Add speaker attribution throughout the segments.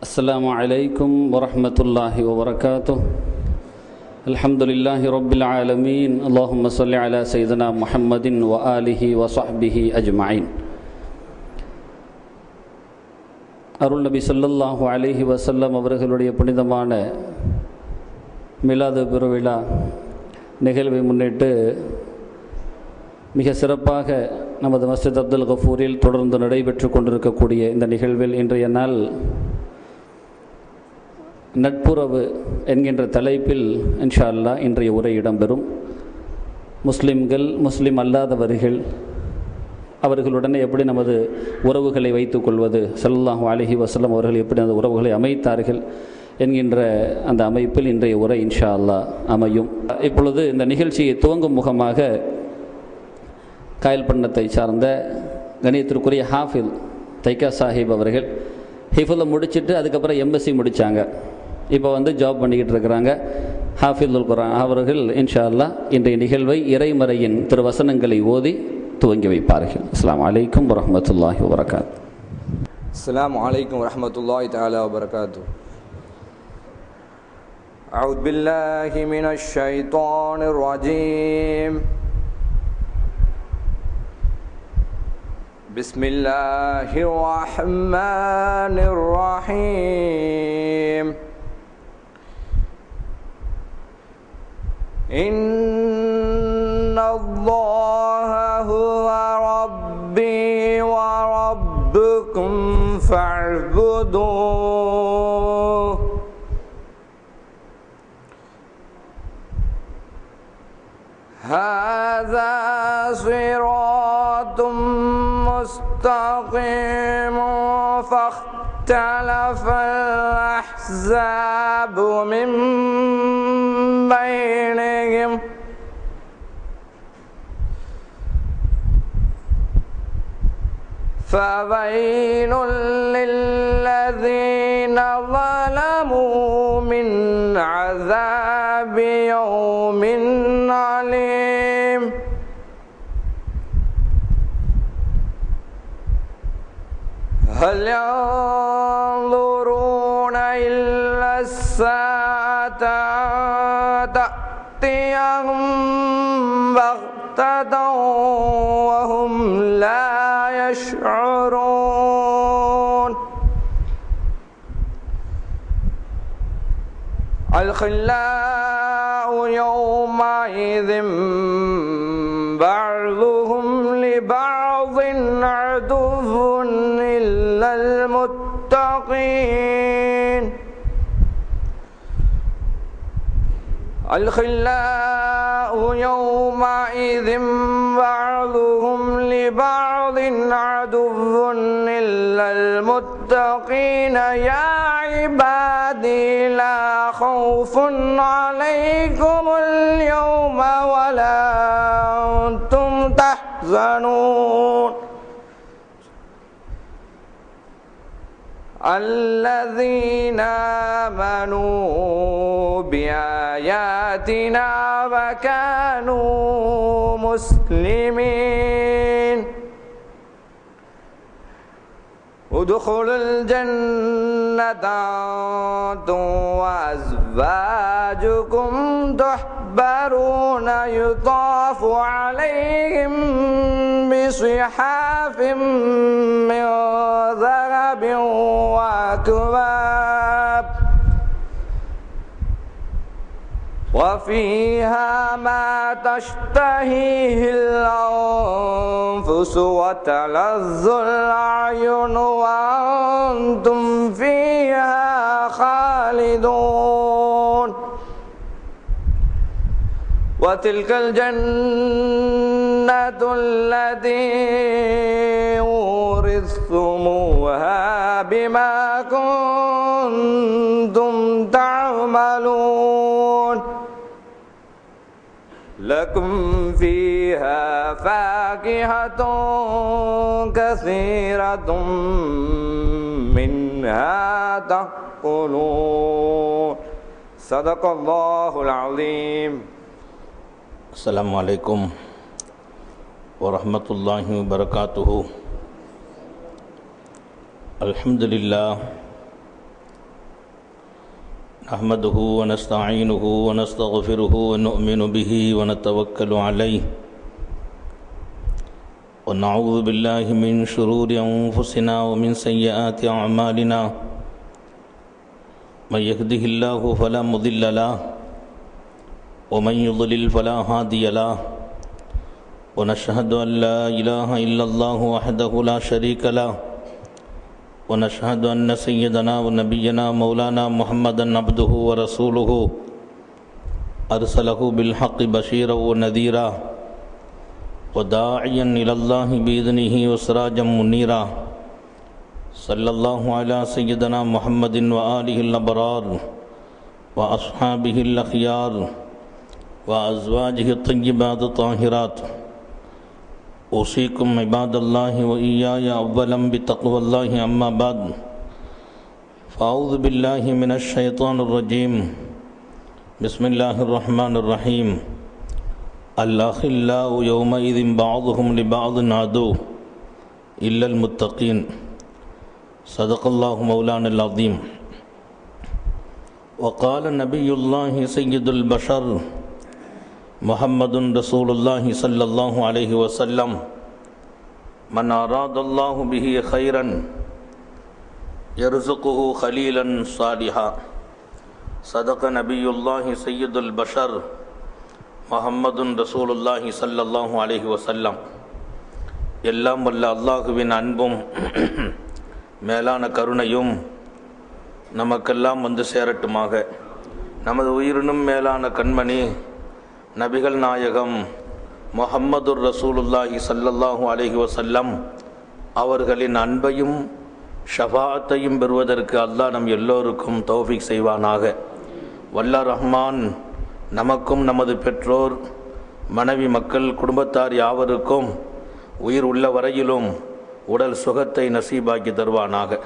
Speaker 1: السلام عليكم ورحمة الله وبركاته. الحمد لله رب العالمين. اللهم صل على سيدنا محمد وآله وصحبه أجمعين. அருள் நபி ஸல்லல்லாஹு அலைஹி வஸல்லம் அவர்களுடைய புனிதமான மிலாது பெருவிழா நிகழ்வை முன்னிட்டு மிக சிறப்பாக நமது மஸ்ஜித் அப்துல் கஃபூரில் தொடர்ந்து நடைபெற்று கொண்டிருக்கக்கூடிய இந்த நிகழ்வில் இன்றைய நாள் நட்புறவு என்கின்ற தலைப்பில் இன்ஷா அல்லாஹ் இன்றைய உரை இடம்பெறும். முஸ்லிம்கள், முஸ்லிம் அல்லாதவர்கள், அவர்களுடனே எப்படி நமது உறவுகளை வைத்துக் கொள்வது, ஸல்லல்லாஹு அலைஹி வஸல்லம் அவர்கள் எப்படி அந்த உறவுகளை அமைத்தார்கள் என்கின்ற அந்த அமைப்பில் இன்றைய உரை இன்ஷா அல்லாஹ் அமையும். இப்பொழுது இந்த நிகழ்ச்சியை துவங்கும் முகமாக காயல்பண்ணத்தை சார்ந்த கணியத்திற்குரிய ஹாஃபில் தைக்கா சாஹிப் அவர்கள் ஹிஃபுல்லை முடிச்சுட்டு அதுக்கப்புறம் எம்எஸ்சி முடித்தாங்க. இப்போ ஜாப் பண்ணிக்கிட்டு இருக்கிறாங்க. ஹாஃபிதுல் குர்ஆன் அவர்கள் இன்ஷா அல்லாஹ் இன்றைய நிகழ்வை இறைமறையின் திருவசனங்களை ஓதி துவங்கி வைப்பார்கள். அஸ்ஸலாமு அலைக்கும் வரஹ்மத்துல்லாஹி வபரகாத்துஹு.
Speaker 2: அஸ்ஸலாமு அலைக்கும் வரஹ்மத்துல்லாஹி தஆலா வபரகாத்துஹு. அஊது பில்லாஹி மினஷ் ஷைத்தானிர் ரஜீம். பிஸ்மில்லாஹிர் ரஹ்மானிர் ரஹீம். இன்னல்லாஹ ஹுவ ரப்பி வ ரப்புக்கும் ஃபஅ்புதூஹ். ஹாஸா ஸிராத்தும் مستقيم فاختلف الأحزاب من بينهم فويل للذين ظلموا من عذاب يوم عليم. هل ينظرون إلا الساعة تأتيهم بغتة وهم لا يشعرون. الخلاء يومئذ بعضهم لبعض عدو إلا المتقين. الخلاء يومئذ بعضهم لبعض عدو إلا المتقين. يا عبادي لا خوف عليكم اليوم ولا أنتم تحزنون. الذين آمنوا بآياتنا وكانوا مسلمين. ادخلوا الجنة أنتم وأزواجكم تحبرون يطاف عليهم بصحاف من ذهب وأكواب وفيها ما تشتهيه الأنفس وتلذ الأعين وأنتم فيها خالدون. وتلك الجنة التي أورثتموها بما كنتم تعملون. لكم فيها فاكهة كثيرة منها تأكلون. صدق الله العظيم.
Speaker 3: السلام عليكم ورحمة الله وبركاته. الحمد لله نحمده ونستعينه ونستغفره ونؤمن به ونتوكل عليه ونعوذ بالله من شرور أنفسنا ومن سيئات أعمالنا من يهده الله فلا مضل له ومن يضلل فلا هادي له ونشهد أن لا إله إلا الله وحده لا شريك له ونشهد أن سيدنا ونبينا مولانا محمدا عبده ورسوله أرسله بالحق بشيرا ونذيرا وداعيا إلى الله بإذنه وسراجا منيرا صلى الله على سيدنا محمد وآله الأبرار وأصحابه الأخيار وأزواجه الطيبات الطاهرات أوصيكم عباد الله وإياي أولا بتقوى الله أما بعد فأعوذ بالله من الشيطان الرجيم بسم الله الرحمن الرحيم الأخلاء يومئذ بعضهم لبعض عدو إلا المتقين صدق الله مولانا العظيم وقال نبي الله سيد البشر محمد رسول الله صلى الله عليه وسلم من أراد الله به خيرا يرزقه خليلا صالحا صدق نبي الله سيد البشر محمد رسول الله صلى الله عليه وسلم எல்லாம் வல்ல அல்லாஹுவின் அன்பும் மேலான கருணையும் நமக்கெல்லாம் வந்து சேரட்டுமாக. நமது உயிரினும் மேலான கண்மணி நபிகள் நாயகம் முஹம்மதுர் ரசூலுல்லாஹி ஸல்லல்லாஹு அலைஹி வஸல்லம் அவர்களின் அன்பையும் ஷஃபாஅத்தையும் பெறுவதற்கு அல்லாஹ் நம் எல்லோருக்கும் தௌஃபீக் செய்வானாக. வல்ல ரஹ்மான் நமக்கும் நமது பெற்றோர் மனைவி மக்கள் குடும்பத்தார் யாவருக்கும் உயிர் உள்ள வரையிலும் உடல் சுகத்தை நசீபாக்கி தருவானாக.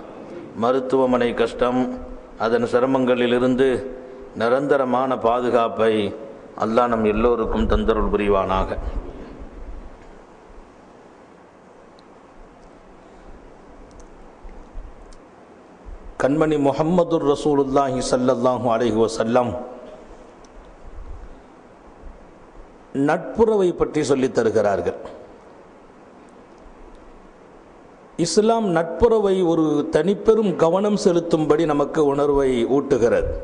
Speaker 3: மருத்துவமனை கஷ்டம் அதன் சிரமங்களிலிருந்து நிரந்தரமான பாதுகாப்பை அல்லாஹ் நம் எல்லோருக்கும் தந்தருள் புரிவானாக. கண்மணி முஹம்மதுர் ரசூலுல்லாஹி ஸல்லல்லாஹு அலைஹி வஸல்லம் நட்புறவை பற்றி சொல்லித் தருகிறார்கள். இஸ்லாம் நட்புறவை ஒரு தனிப்பெரும் கவனம் செலுத்தும்படி நமக்கு உணர்வை ஊட்டுகிறது.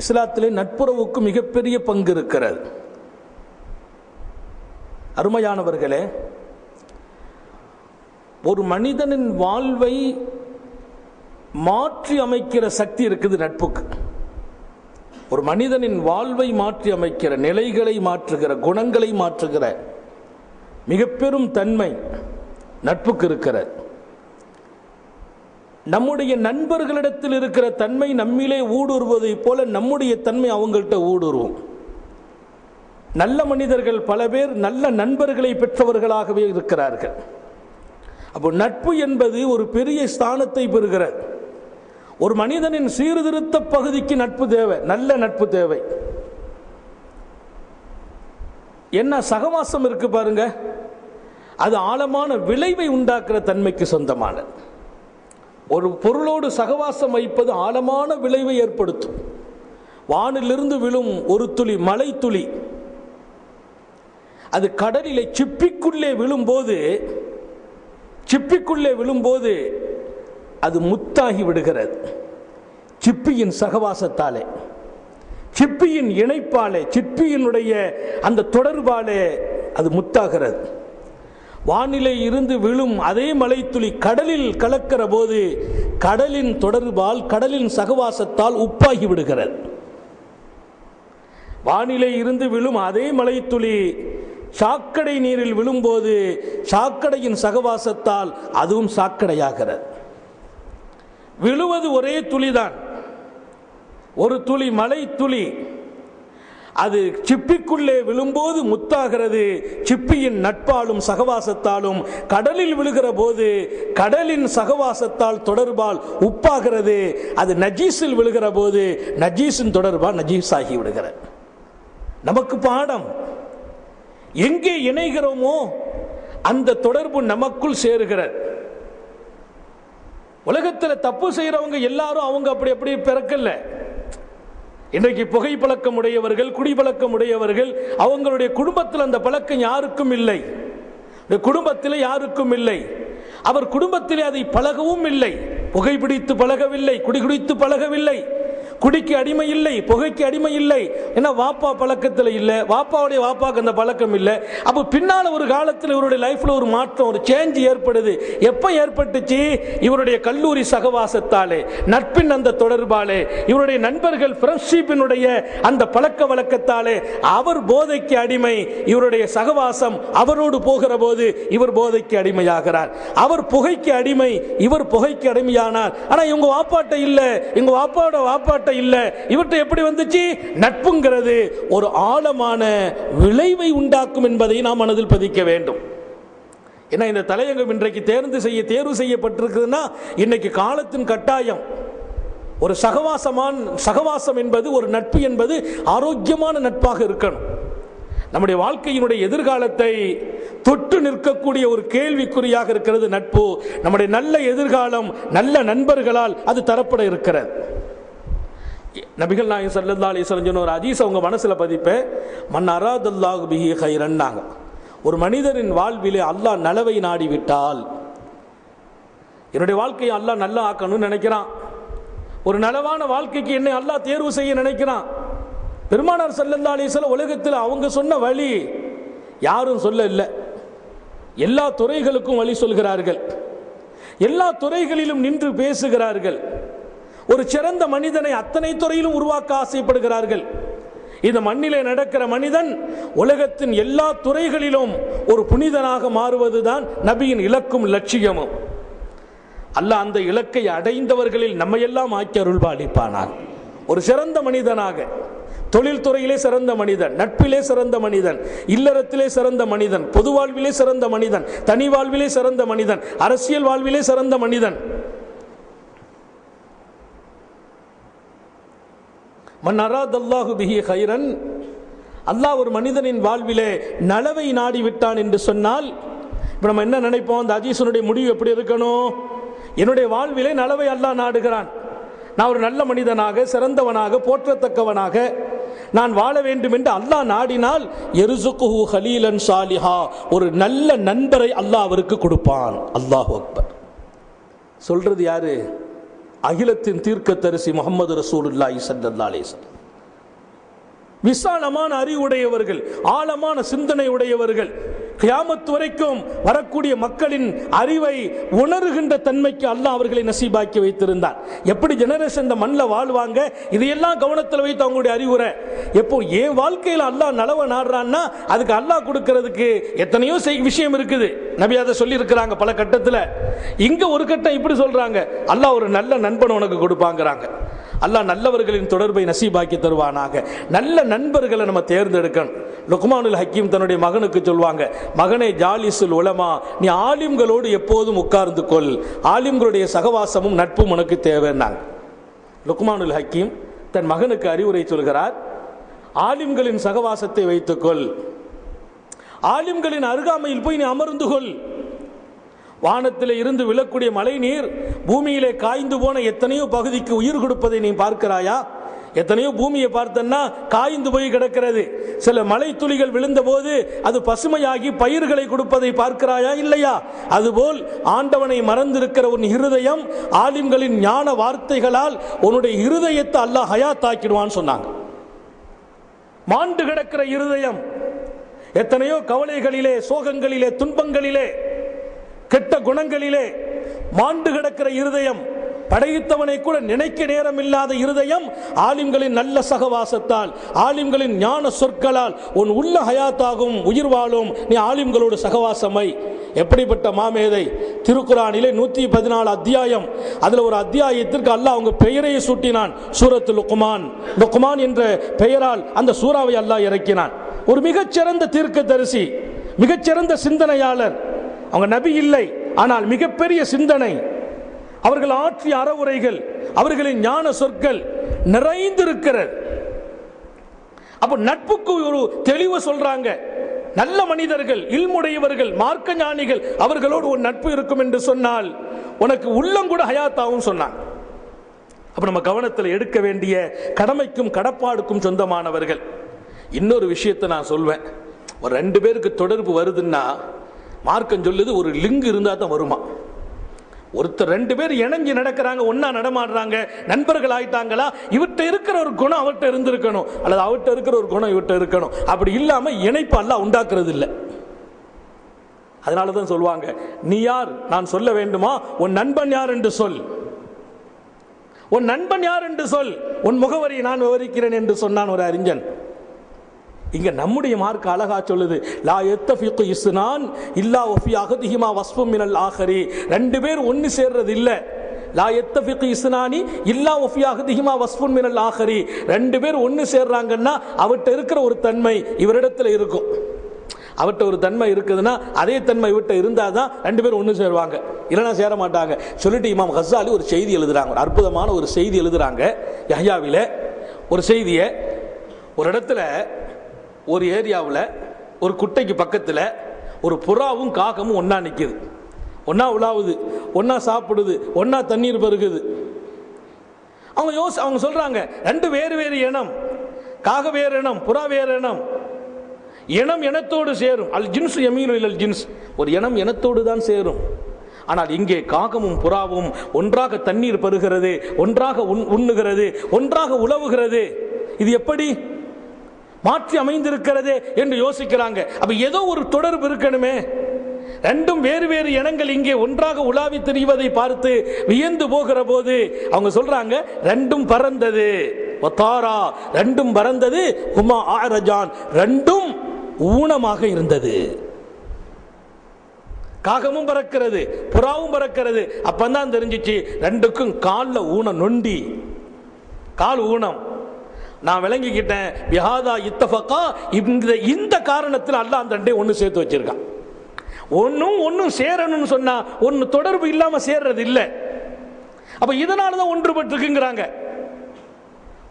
Speaker 3: இஸ்லாத்திலே நட்புறவுக்கு மிகப்பெரிய பங்கு இருக்கிறது. அருமையானவர்களே, ஒரு மனிதனின் வாழ்வை மாற்றி அமைக்கிற சக்தி இருக்குது நட்புக்கு. ஒரு மனிதனின் வாழ்வை மாற்றி அமைக்கிற, நிலைகளை மாற்றுகிற, குணங்களை மாற்றுகிற மிக பெரும் தன்மை நட்புக்கு இருக்கிறது. நம்முடைய நண்பர்களிடத்தில் இருக்கிற தன்மை நம்மிலே ஊடுருவதை போல நம்முடைய தன்மை அவங்கள்ட்ட ஊடுருவும். நல்ல மனிதர்கள் பல பேர் நல்ல நண்பர்களை பெற்றவர்களாகவே இருக்கிறார்கள். அப்போ நட்பு என்பது ஒரு பெரிய ஸ்தானத்தை பெறுகிறது. ஒரு மனிதனின் சீர்திருத்த பகுதிக்கு நட்பு தேவை, நல்ல நட்பு தேவை. என்ன சகவாசம் இருக்கு பாருங்க, அது ஆழமான விளைவை உண்டாக்குற தன்மைக்கு சொந்தமானது. ஒரு பொருளோடு சகவாசம் வைப்பது ஆழமான விளைவை ஏற்படுத்தும். வானிலிருந்து விழும் ஒரு துளி மழை துளி அது கடலிலே சிப்பிக்குள்ளே விழும்போது அது முத்தாகி விடுகிறது. சிப்பியின் சகவாசத்தாலே, சிப்பியின் இணைப்பாலே, சிப்பியினுடைய அந்த தொடர்பாலே அது முத்தாகிறது. வானிலை இருந்து விழும் அதே மலைத்துளி கடலில் கலக்கிற போது கடலின் தொடர்பால், கடலின் சகவாசத்தால் உப்பாகி விடுகிறது. வானிலை இருந்து விழும் அதே மலைத்துளி சாக்கடை நீரில் விழும்போது சாக்கடையின் சகவாசத்தால் அதுவும் சாக்கடையாகிறது. விழுவது ஒரே துளிதான், ஒரு துளி மலை துளி. அது சிப்பிக்குள்ளே விழும்போது முத்தாகிறது. சிப்பியின் நட்பாலும் சகவாசத்தாலும் கடலில் விழுகிற போது கடலின் சகவாசத்தால் தொடர்பால் உப்பாகிறது. அது நஜீஸில் விழுகிற போது நஜீஸின் தொடர்பால் நஜீஸ் ஆகி விடுகிறது. நமக்கு பாடம், எங்கே இணைகிறோமோ அந்த தொடர்பு நமக்குள் சேருகிறது. உலகத்தில் தப்பு செய்யறவங்க எல்லாரும் அவங்க அப்படி அப்படி பிறக்கல. இன்றைக்கு புகை பழக்கம் உடையவர்கள், குடிப்பழக்கம் உடையவர்கள், அவங்களுடைய குடும்பத்தில் அந்த பழக்கம் யாருக்கும் இல்லை, குடும்பத்தில் யாருக்கும் இல்லை. அவர் குடும்பத்திலே அதை பழகவும் இல்லை. புகைப்பிடித்து பழகவில்லை, குடித்து பழகவில்லை, குடிக்கு அடிமை இல்லை, புகைக்கு அடிமை இல்லை. ஏன்னா வாப்பா பழக்கத்தில் இல்லை, வாப்பாவுடைய வாப்பாக்கு அந்த பழக்கம் இல்லை. அப்போ பின்னால் ஒரு காலத்தில் இவருடைய லைஃப்ல ஒரு மாற்றம், ஒரு சேஞ்ச் ஏற்படுது. எப்போ ஏற்பட்டுச்சு? இவருடைய கல்லூரி சகவாசத்தாலே, நட்பின் அந்த தொடர்பாலே, இவருடைய நண்பர்கள் ஃப்ரெண்ட்ஷிப்பினுடைய அந்த பழக்க வழக்கத்தாலே அவர் போதைக்கு அடிமை. இவருடைய சகவாசம் அவரோடு போகிற போது இவர் போதைக்கு அடிமையாகிறார். அவர் புகைக்கு அடிமை, இவர் புகைக்கு அடிமையானார். ஆனா இவங்க வாப்பாட்ட இல்ல, இவங்க வாப்பாவோட வாப்பாட்ட இல்ல. இவற்றை எப்படி வந்துச்சு? நட்புங்கிறது ஒரு ஆழமான விளைவை உண்டாக்கும் என்பதை நாம் மனதில் பதிக்க வேண்டும். ஏன்னா இந்த தலையங்கம் இன்றைக்கு தேர்வு செய்யப்பட்டிருக்குதுன்னா இன்னைக்கு காலத்தின் கட்டாயம். ஒரு சகவாசம் என்பது, ஒரு நட்பு என்பது ஆரோக்கியமான நட்பாக இருக்கணும். நம்முடைய வாழ்க்கையினுடைய எதிர்காலத்தை தொட்டு நிற்கக்கூடிய ஒரு கேள்விக்குறியாக இருக்கிறது நட்பு. நம்முடைய நல்ல எதிர்காலம் நல்ல நண்பர்களால் அது தரப்பட இருக்கிறது. நபிகள் நாயகம் ஸல்லல்லாஹு அலைஹி வஸல்லம் சொன்ன ஒரு ஹதீஸ் அவங்க மனசுல பதிப்பேன். மன் அராதல்லாஹு பிஹி கைரன்னாங்க, ஒரு மனிதரின் வாழ்விலே அல்லாஹ் நலவை நாடிவிட்டால், என்னுடைய வாழ்க்கையை அல்லாஹ் நல்லா ஆக்கணும்னு நினைக்கிறான், ஒரு நலவான வாழ்க்கைக்கு என்னை அல்லாஹ் தேர்வு செய்ய நினைக்கிறான். பெருமானார் ஸல்லல்லாஹு அலைஹி வஸல்லம் உலகத்தில் அவங்க சொன்ன வழி யாரும் சொல்ல இல்லை. எல்லா துறைகளுக்கும் வழி சொல்கிறார்கள், எல்லா துறைகளிலும் நின்று பேசுகிறார்கள். ஒரு சிறந்த மனிதனை அத்தனை துறையிலும் உருவாக்க ஆசைப்படுகிறார்கள். இந்த மண்ணிலே நடக்கிற மனிதன் உலகத்தின் எல்லா துறைகளிலும் ஒரு புனிதனாக மாறுவதுதான் நபியின் இலக்கும் லட்சியமும். அல்லாஹ் அந்த இலக்கை அடைந்தவர்களில் நம்மையெல்லாம் ஆக்கி அருள்பாலிப்பானார். ஒரு சிறந்த மனிதனாக, தொழில் துறையிலே சிறந்த மனிதன், நட்பிலே சிறந்த மனிதன், இல்லறத்திலே சிறந்த மனிதன், பொது வாழ்விலே சிறந்த மனிதன், தனி வாழ்விலே சிறந்த மனிதன், அரசியல் வாழ்விலே சிறந்த மனிதன். மன் அராதல்லாஹு பிஹி கைரன், அல்லாஹ் ஒரு மனிதனின் வாழ்விலே நலவை நாடி விட்டான் என்று சொன்னால் இப்போ நம்ம என்ன நினைப்போம்? அந்த ஹதீஸினுடைய முடிவு எப்படி இருக்கணும்? என்னுடைய வாழ்விலே நலவை அல்லாஹ் நாடுகிறான், நான் ஒரு நல்ல மனிதனாக, சிறந்தவனாக, போற்றத்தக்கவனாக நான் வாழ வேண்டும் என்று அல்லாஹ் நாடினால் யர்சுகுஹு ஹலீலன் சாலிஹா, ஒரு நல்ல நண்பரை அல்லாஹ் அவருக்கு கொடுப்பான். அல்லாஹு அக்பர். சொல்றது யாரு? அகிலத்தின் தீர்க்கதரிசி முஹம்மது ரசூலுல்லாஹி ஸல்லல்லாஹு அலைஹி வஸல்லம். விசாலமான அறிவுடையவர்கள், ஆழமான சிந்தனை உடையவர்கள், கியாமத் வரைக்கும் வரக்கூடிய மக்களின் அறிவை உணர்கின்ற தன்மைக்கு அல்லாஹ் அவர்களை நசீபாக்கி வைத்திருந்தார். எப்படி ஜெனரேஷன் இந்த மண்ணில் வாழ்வாங்க, இதையெல்லாம் கவனத்தில் வைத்து அவங்களுடைய அறிவுரை. எப்போ என் வாழ்க்கையில் அல்லாஹ் நலவை நாடுறான்னா அதுக்கு அல்லாஹ் கொடுக்கிறதுக்கு எத்தனையோ விஷயம் இருக்குது. நபி அதை சொல்லி இருக்கிறாங்க பல கட்டத்தில். இங்க ஒரு கட்டம் இப்படி சொல்றாங்க, அல்லாஹ் ஒரு நல்ல நண்பன் உனக்கு கொடுப்பாங்கிறாங்க. அல்லாஹ் நல்லவர்களின் தொடர்பை நசீபாக்கி தருவானாக. நல்ல நண்பர்களை நம்ம தேர்ந்தெடுக்கணும். லுக்மானுல் ஹக்கீம் தன்னுடைய மகனுக்கு சொல்வாங்க, மகனே ஜாலிசுல் உலமா, நீ ஆலிம்களோடு எப்போதும் உட்கார்ந்து கொள், ஆலிம்களுடைய சகவாசமும் நட்பும் உனக்கு தேவைன்னாங்க. லுக்மானுல் ஹக்கீம் தன் மகனுக்கு அறிவுரை சொல்கிறார், ஆலிம்களின் சகவாசத்தை வைத்துக்கொள், ஆலிம்களின் அருகாமையில் போய் நீ அமர்ந்து கொள். வானத்தில் இருந்து விழக்கூடிய மழை நீர் பூமியிலே காய்ந்து போன எத்தனையோ பகுதிக்கு உயிர் கொடுப்பதை நீ பார்க்கிறாயா? எத்தனையோ பூமியை பார்த்தன்னா காய்ந்து போய் கிடக்கிறது. சில மழை துளிகள் விழுந்த போது அது பசுமையாகி பயிர்களை கொடுப்பதை பார்க்கிறாயா? இல்லையா? அதுபோல் ஆண்டவனை மறந்திருக்கிற உன் இருதயம் ஆலிம்களின் ஞான வார்த்தைகளால் உன்னுடைய இருதயத்தை அல்லாஹ் ஹயாத்தாக்கிடுவான்னு சொன்னாங்க. மாண்டு கிடக்கிற இருதயம், எத்தனையோ கவலைகளிலே, சோகங்களிலே, துன்பங்களிலே, கெட்ட குணங்களிலே மாண்டு கிடக்கிற இருதயம், படைத்தவனை கூட நினைக்க நேரம் இல்லாத இருதயம் ஆலிம்களின் நல்ல சகவாசத்தால், ஆலிம்களின் ஞான சொற்களால் உன் உள்ள ஹயாத்தாகும், உயிர் வாழும். நீ ஆலிம்களோடு சகவாசமை. எப்படிப்பட்ட மாமேதை! திருக்குரானிலே 114 அத்தியாயம், அதுல ஒரு அத்தியாயத்திற்கு அல்லாஹ் அவங்க பெயரையே சூட்டினான், சூரத்து லுக்மான். லுக்மான் என்ற பெயரால் அந்த சூறாவை அல்லாஹ் இறக்கினான். ஒரு மிகச்சிறந்த தீர்க்கதரிசி, மிகச்சிறந்த சிந்தனையாளர். அவங்க நபி இல்லை, ஆனால் மிகப்பெரிய சிந்தனை. அவர்கள் ஆற்றிய அறவுரைகள், அவர்களின் ஞான சொற்கள் நிறைந்திருக்கிறது. அப்ப நட்புக்கு ஒரு தெளிவு சொல்றாங்க. நல்ல மனிதர்கள், இல்முடையவர்கள், மார்க்க ஞானிகள், அவர்களோடு ஒரு நட்பு இருக்கும் என்று சொன்னால் உனக்கு உள்ளம் கூட ஹயாத்தாவும் சொன்னாங்க. அப்ப நம்ம கவனத்தில் எடுக்க வேண்டிய கடமைக்கும் கடப்பாடுக்கும் சொந்தமானவர்கள். இன்னொரு விஷயத்தை நான் சொல்வேன், ஒரு 2 பேருக்கு தொடர்பு வருதுன்னா மார்க்கம் சொல்லுது ஒரு லிங்க் இருந்தா தான் வருமா. ஒருத்தர் 2 பேர் இணைஞ்சு நடக்கிறாங்க, ஒன்னா நடமாடுறாங்க, நண்பர்கள் ஆயிட்டாங்களா, இவர்கிட்ட இருக்கிற ஒரு குணம் அவர்கிட்ட இருந்திருக்கணும், அல்லது அவர்கிட்ட இருக்கிற ஒரு குணம் இவர்கிட்ட இருக்கணும். அப்படி இல்லாம இணைப்பு அல்லாஹ் உண்டாக்குறது இல்லை. அதனாலதான் சொல்லுவாங்க, நீ யார் நான் சொல்ல வேண்டுமா, உன் நண்பன் யார் என்று சொல், உன் நண்பன் யார் என்று சொல், உன் முகவரியை நான் விவரிக்கிறேன் என்று சொன்னான் ஒரு அறிஞன். இங்க நம்முடைய மார்க்க அழகா சொல்லுது, லா யத்தஃபிகு இஸ்னான் இல்லா வஃபி அஹதிஹிமா வஸ்ஃபும் மினல் ஆஹரி. 2 பேர் ஒன்னு சேர்றது இல்ல. லா யத்தஃபிகு இஸ்னானி இல்லா வஃபி அஹதிஹிமா வஸ்ஃபும் மினல் ஆஹரி. 2 பேர் ஒன்னு சேர்றாங்கன்னா அவர்கிட்ட இருக்கிற ஒரு தன்மை இவரிடத்துல இருக்கும். அவர்கிட்ட ஒரு தன்மை இருக்குதுன்னா அதே தன்மை இவர்கிட்ட இருந்தாதான் 2 பேர் ஒன்னு சேருவாங்க, இல்லைன்னா சேர மாட்டாங்க. சொல்லிட்டு இமாம் கஸ்ஸாலி ஒரு செய்தி எழுதுறாங்க, ஒரு அற்புதமான ஒரு செய்தி எழுதுறாங்க. யஹ்யாவில ஒரு செய்தியை, ஒரு இடத்துல ஒரு ஏரியாவில் ஒரு குட்டைக்கு பக்கத்தில் ஒரு புறாவும் காகமும் ஒன்னா நிற்குது, ஒன்னா உலாவுது, ஒன்னா சாப்பிடுது, ஒன்னா தண்ணீர் பருகுது. அவங்க சொல்றாங்க 2 வேறு வேறு இனம், காக வேறு இனம், புறா வேறு இனம். இனம் இனத்தோடு சேரும், அல் ஜின்ஸ் யமீலு இலல் ஜின்ஸ், ஒரு இனம் இனத்தோடு தான் சேரும். ஆனால் இங்கே காகமும் புறாவும் ஒன்றாக தண்ணீர் பருகிறது, ஒன்றாக உண்ணுகிறது, ஒன்றாக உலவுகிறது. இது எப்படி மாற்றி அமைந்திருக்கிறது என்று யோசிக்கிறாங்க. அப்ப ஏதோ ஒரு தொடர்பு இருக்கணுமே. 2 வேறு வேறு இனங்கள் இங்கே ஒன்றாக உலாவி திரிவதை பார்த்து வியந்து போகிற போது அவங்க சொல்றாங்க, 2 பறந்தது, 2 பறந்தது, ஹுமா ஆரஜான், 2 ஊனமாக இருந்தது. காகமும் பறக்கிறது, புறாவும் பறக்கிறது. அப்பதான் தெரிஞ்சிச்சு 2க்கும் கால்ல ஊனம், நொண்டி கால் ஊனம். நான் விளங்கிக்கிட்டேன், பிஹாதா இத்தஃபகா, இந்த காரணத்தில் அல்லாஹ் அந்த 2 ஒன்னு சேர்த்து வச்சிருக்கான். ஒன்னும் சேரணும்னு சொன்னா ஒன்னு தொடர்பு இல்லாம சேர்றது இல்லை. அப்ப இதனாலதான் ஒன்றுபட்டுருக்குங்கிறாங்க.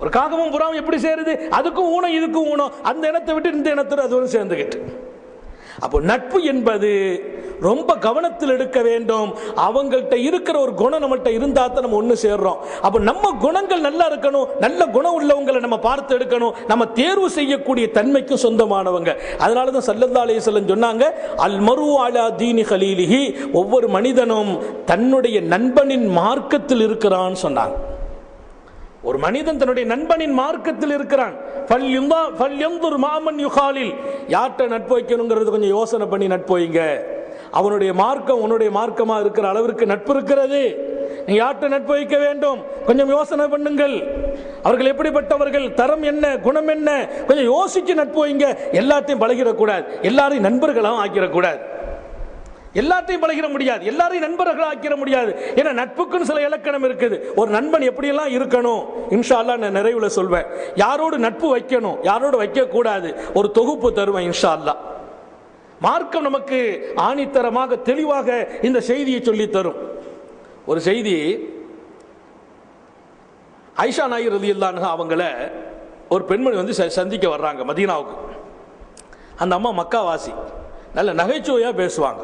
Speaker 3: ஒரு காகமும் புறாவும் எப்படி சேருது, அதுக்கும் ஊனம் இதுக்கும் ஊனம், அந்த இனத்தை விட்டு இந்த இனத்தோடு அது ஒன்று சேர்ந்துக்கிட்டு. அப்போ நட்பு என்பது ரொம்ப கவனத்தில் எடுக்க வேண்டும். அவங்கள்ட்ட இருக்கிற ஒரு குணம் நம்மள்ட்ட இருந்தா தான் நம்ம ஒன்று சேர்றோம். அப்போ நம்ம குணங்கள் நல்லா இருக்கணும், நல்ல குணம் உள்ளவங்களை நம்ம பார்த்து எடுக்கணும். நம்ம தேர்வு செய்யக்கூடிய தன்மைக்கும் சொந்தமானவங்க. அதனால தான் ஸல்லல்லாஹு அலைஹி வஸல்லம் சொன்னாங்க, அல் மரு அலா தீனி கலீலிஹி, ஒவ்வொரு மனிதனும் தன்னுடைய நண்பனின் மார்க்கத்தில் இருக்கிறான்னு சொன்னாங்க. ஒரு மனிதன் தன்னுடைய நண்பனின் மார்க்கத்தில் இருக்கிறான். யார்கிட்ட நட்பு வைக்கணுங்கிறது கொஞ்சம் யோசனை பண்ணி நட்பு வைங்க. அவனுடைய மார்க்கம் உன்னுடைய மார்க்கமா இருக்கிற அளவிற்கு நட்பு இருக்கிறது. நீ யார்கிட்ட நட்பு வைக்க வேண்டும் கொஞ்சம் யோசனை பண்ணுங்கள். அவர்கள் எப்படிப்பட்டவர்கள், தரம் என்ன, குணம் என்ன, கொஞ்சம் யோசிச்சு நட்பு வைங்க. எல்லாத்தையும் பழகிடக்கூடாது, எல்லாரையும் நண்பர்களாக ஆக்கிடக்கூடாது. எல்லாத்தையும் பழகிட முடியாது, எல்லாரையும் நண்பர்களாக ஆக்கிட முடியாது. ஏன்னா நட்புக்குன்னு சில இலக்கணம் இருக்குது. ஒரு நண்பன் எப்படியெல்லாம் இருக்கணும் இன்ஷா அல்லாஹ் நான் நிறைவுல சொல்வேன். யாரோடு நட்பு வைக்கணும், யாரோடு வைக்க கூடாது, ஒரு தொகுப்பு தருவேன் இன்ஷா அல்லாஹ். மார்க்கம் நமக்கு ஆணித்தரமாக தெளிவாக இந்த செய்தியை சொல்லி தரும். ஒரு செய்தி, ஆயிஷா நாயகி ரலியல்லாஹு அன்ஹா அவங்கள ஒரு பெண்மணி வந்து சந்திக்க வர்றாங்க மதீனாவுக்கு. அந்த அம்மா மக்காவாசி, நல்ல நகைச்சுவையா பேசுவாங்க.